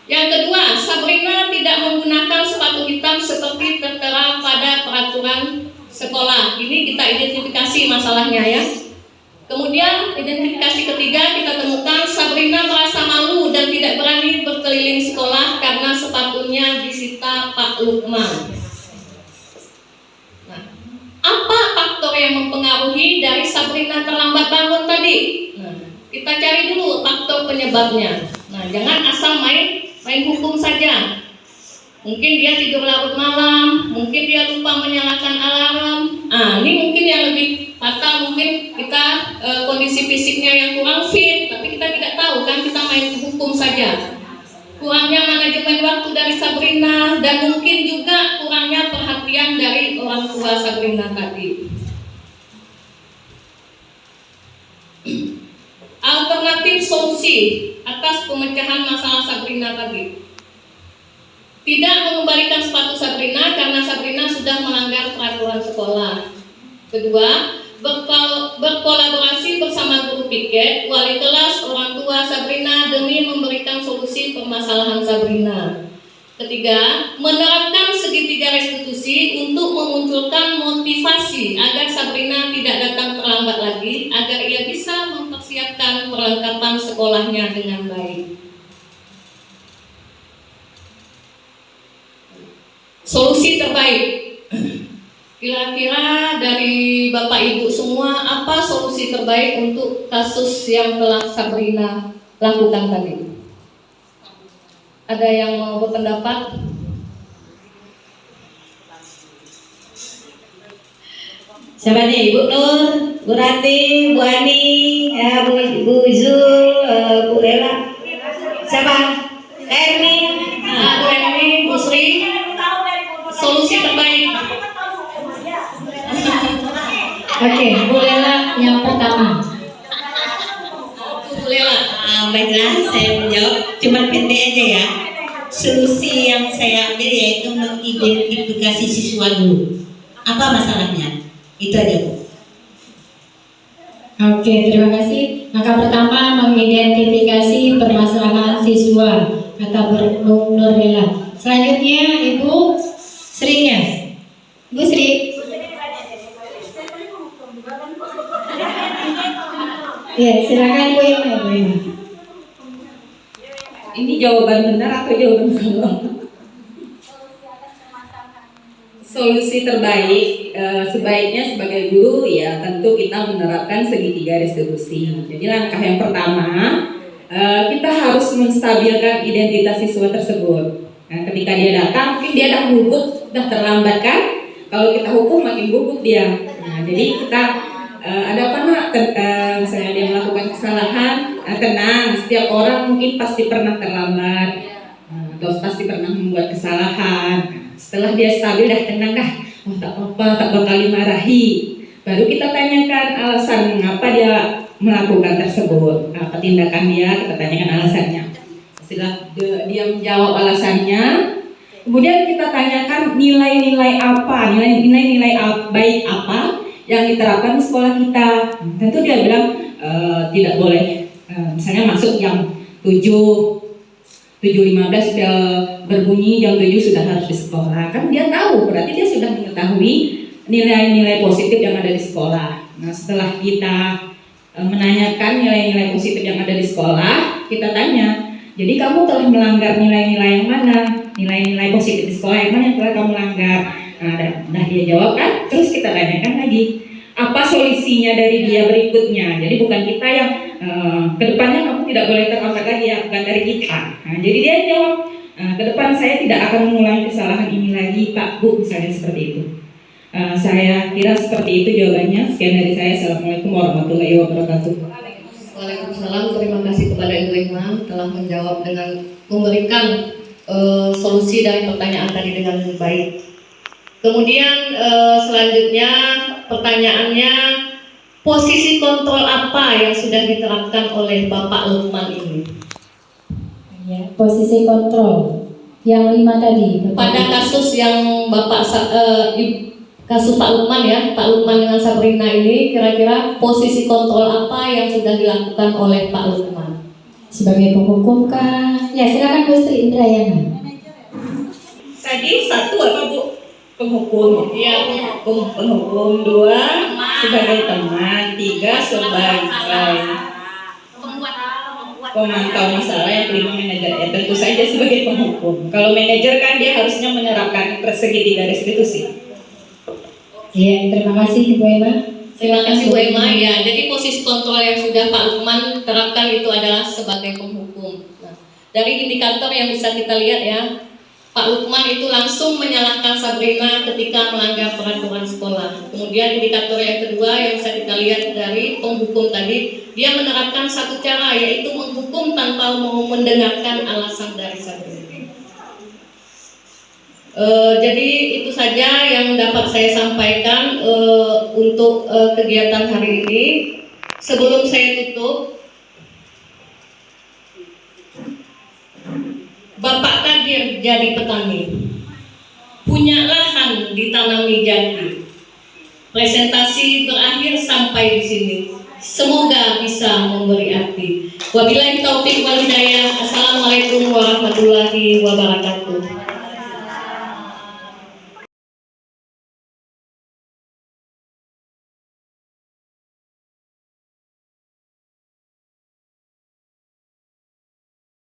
Yang kedua, Sabrina tidak menggunakan sepatu hitam seperti tertera pada peraturan sekolah. Ini kita identifikasi masalahnya ya. Kemudian identifikasi ketiga kita temukan Sabrina merasa malu dan tidak berani berkeliling sekolah karena sepatunya disita Pak Lukman. Nah, apa faktor yang mempengaruhi dari Sabrina terlambat bangun tadi? Nah, kita cari dulu faktor penyebabnya. Nah, jangan asal main hukum saja. Mungkin dia tidur larut malam, mungkin dia lupa menyalakan alarm. Ini mungkin yang lebih fatal, mungkin kita kondisi fisiknya yang kurang fit, tapi kita tidak tahu kan, kita main hukum saja. Kurangnya manajemen waktu dari Sabrina, dan mungkin juga kurangnya perhatian dari orang tua Sabrina tadi. Alternatif solusi atas pemecahan masalah Sabrina tadi. Tidak mengembalikan sepatu Sabrina karena Sabrina sudah melanggar peraturan sekolah. Kedua, berkolaborasi bersama guru piket, wali kelas, orang tua Sabrina demi memberikan solusi permasalahan Sabrina. Ketiga, menerapkan segitiga restitusi untuk memunculkan motivasi agar Sabrina tidak datang terlambat lagi, agar ia bisa mempersiapkan perlengkapan sekolahnya dengan baik. Solusi terbaik. Kira-kira dari Bapak Ibu semua, apa solusi terbaik untuk kasus yang telah Sabrina lakukan tadi? Ada yang mau berpendapat? Siapa nih? Bu Nur, Bu Rati, Bu Ani, ya, Bu Zul, Bu Ella. Siapa? Erni, Bu Erni, Bu Sri. Solusi terbaik. Oke, Bu Lela yang pertama. Bu Lela. Baiklah, saya menjawab cuma pendek aja ya. Solusi yang saya ambil yaitu mengidentifikasi siswa dulu. Apa masalahnya? Itu aja, Bu. Oke, terima kasih. Maka pertama mengidentifikasi permasalahan siswa, kata Bu Nurlela. Selanjutnya Ibu Srinya. Bu Sri. Ya, silakan Bu Ima. Ini jawaban benar atau jawaban salah? Solusi terbaik sebaiknya sebagai guru ya tentu kita menerapkan segitiga restitusi. Jadi langkah yang pertama kita harus menstabilkan identitas siswa tersebut. Nah, ketika dia datang, mungkin dia dah gugup, dah terlambat kan? Kalau kita hukum makin gugup dia. Nah, jadi kita ada apa nak? Misalnya dia melakukan kesalahan, tenang. Setiap orang mungkin pasti pernah terlambat, atau pasti pernah membuat kesalahan. Setelah dia stabil, dah tenang dah. Oh tak apa, tak bakal dimarahi. Baru kita tanyakan alasan mengapa dia melakukan tersebut, apa tindakan dia, kita tanyakan alasannya. Setelah dia menjawab alasannya, kemudian kita tanyakan nilai-nilai apa, nilai-nilai baik apa yang diterapkan di sekolah kita. Tentu dia bilang tidak boleh, misalnya masuk jam 7.15 sudah berbunyi, jam 7 sudah harus di sekolah. Kan dia tahu, berarti dia sudah mengetahui nilai-nilai positif yang ada di sekolah. Nah, setelah kita menanyakan nilai-nilai positif yang ada di sekolah, kita tanya, jadi kamu telah melanggar nilai-nilai yang mana? Nilai-nilai positif di sekolah yang mana yang telah kamu langgar? Nah, dia jawab kan, terus kita tanyakan lagi, apa solusinya dari dia berikutnya? Jadi bukan kita yang kedepannya kamu tidak boleh terlambat lagi ya, bukan dari kita. Nah, jadi dia jawab, kedepan saya tidak akan mengulangi kesalahan ini lagi, Pak, Bu, misalnya seperti itu. Saya kira seperti itu jawabannya. Sekian dari saya. Assalamualaikum warahmatullahi wabarakatuh. Waalaikumsalam. Terima kasih kepada Ibu Imam telah menjawab dengan memberikan solusi dari pertanyaan tadi dengan baik. Kemudian selanjutnya pertanyaannya, posisi kontrol apa yang sudah diterapkan oleh Bapak Lukman ini? Ya, posisi kontrol yang 5 tadi. Pada kasus yang Bapak kasus Pak Lukman ya, Pak Lukman dengan Sabrina ini, kira-kira posisi kontrol apa yang sudah dilakukan oleh Pak Lukman? sebagai penghukum kah? Ya silakan Bu Sri Indrayana. Tadi 1 apa Bu? Penghukum. Iya. Penghukum, 2 sebagai teman, 3 sebagai pemantau masalah, yang kelima manajer. Ya tentu saja sebagai penghukum. Kalau manajer kan dia harusnya menerapkan segitiga restitusi. Iya, terima kasih Bu Emma. Terima kasih Bu Emma. Ya, jadi posisi kontrol yang sudah Pak Lukman terapkan itu adalah sebagai penghukum. Nah, dari indikator yang bisa kita lihat ya, Pak Lukman itu langsung menyalahkan Sabrina ketika melanggar peraturan sekolah. Kemudian indikator yang kedua yang bisa kita lihat dari penghukum tadi, dia menerapkan satu cara, yaitu menghukum tanpa mau mendengarkan alasan dari Sabrina. Jadi itu saja yang dapat saya sampaikan untuk kegiatan hari ini. Sebelum saya tutup, Bapak Kadir jadi petani, punya lahan ditanami jati. Presentasi berakhir sampai di sini. Semoga bisa memberi arti. Wabillahi taufiq wal hidayah. Assalamualaikum warahmatullahi wabarakatuh.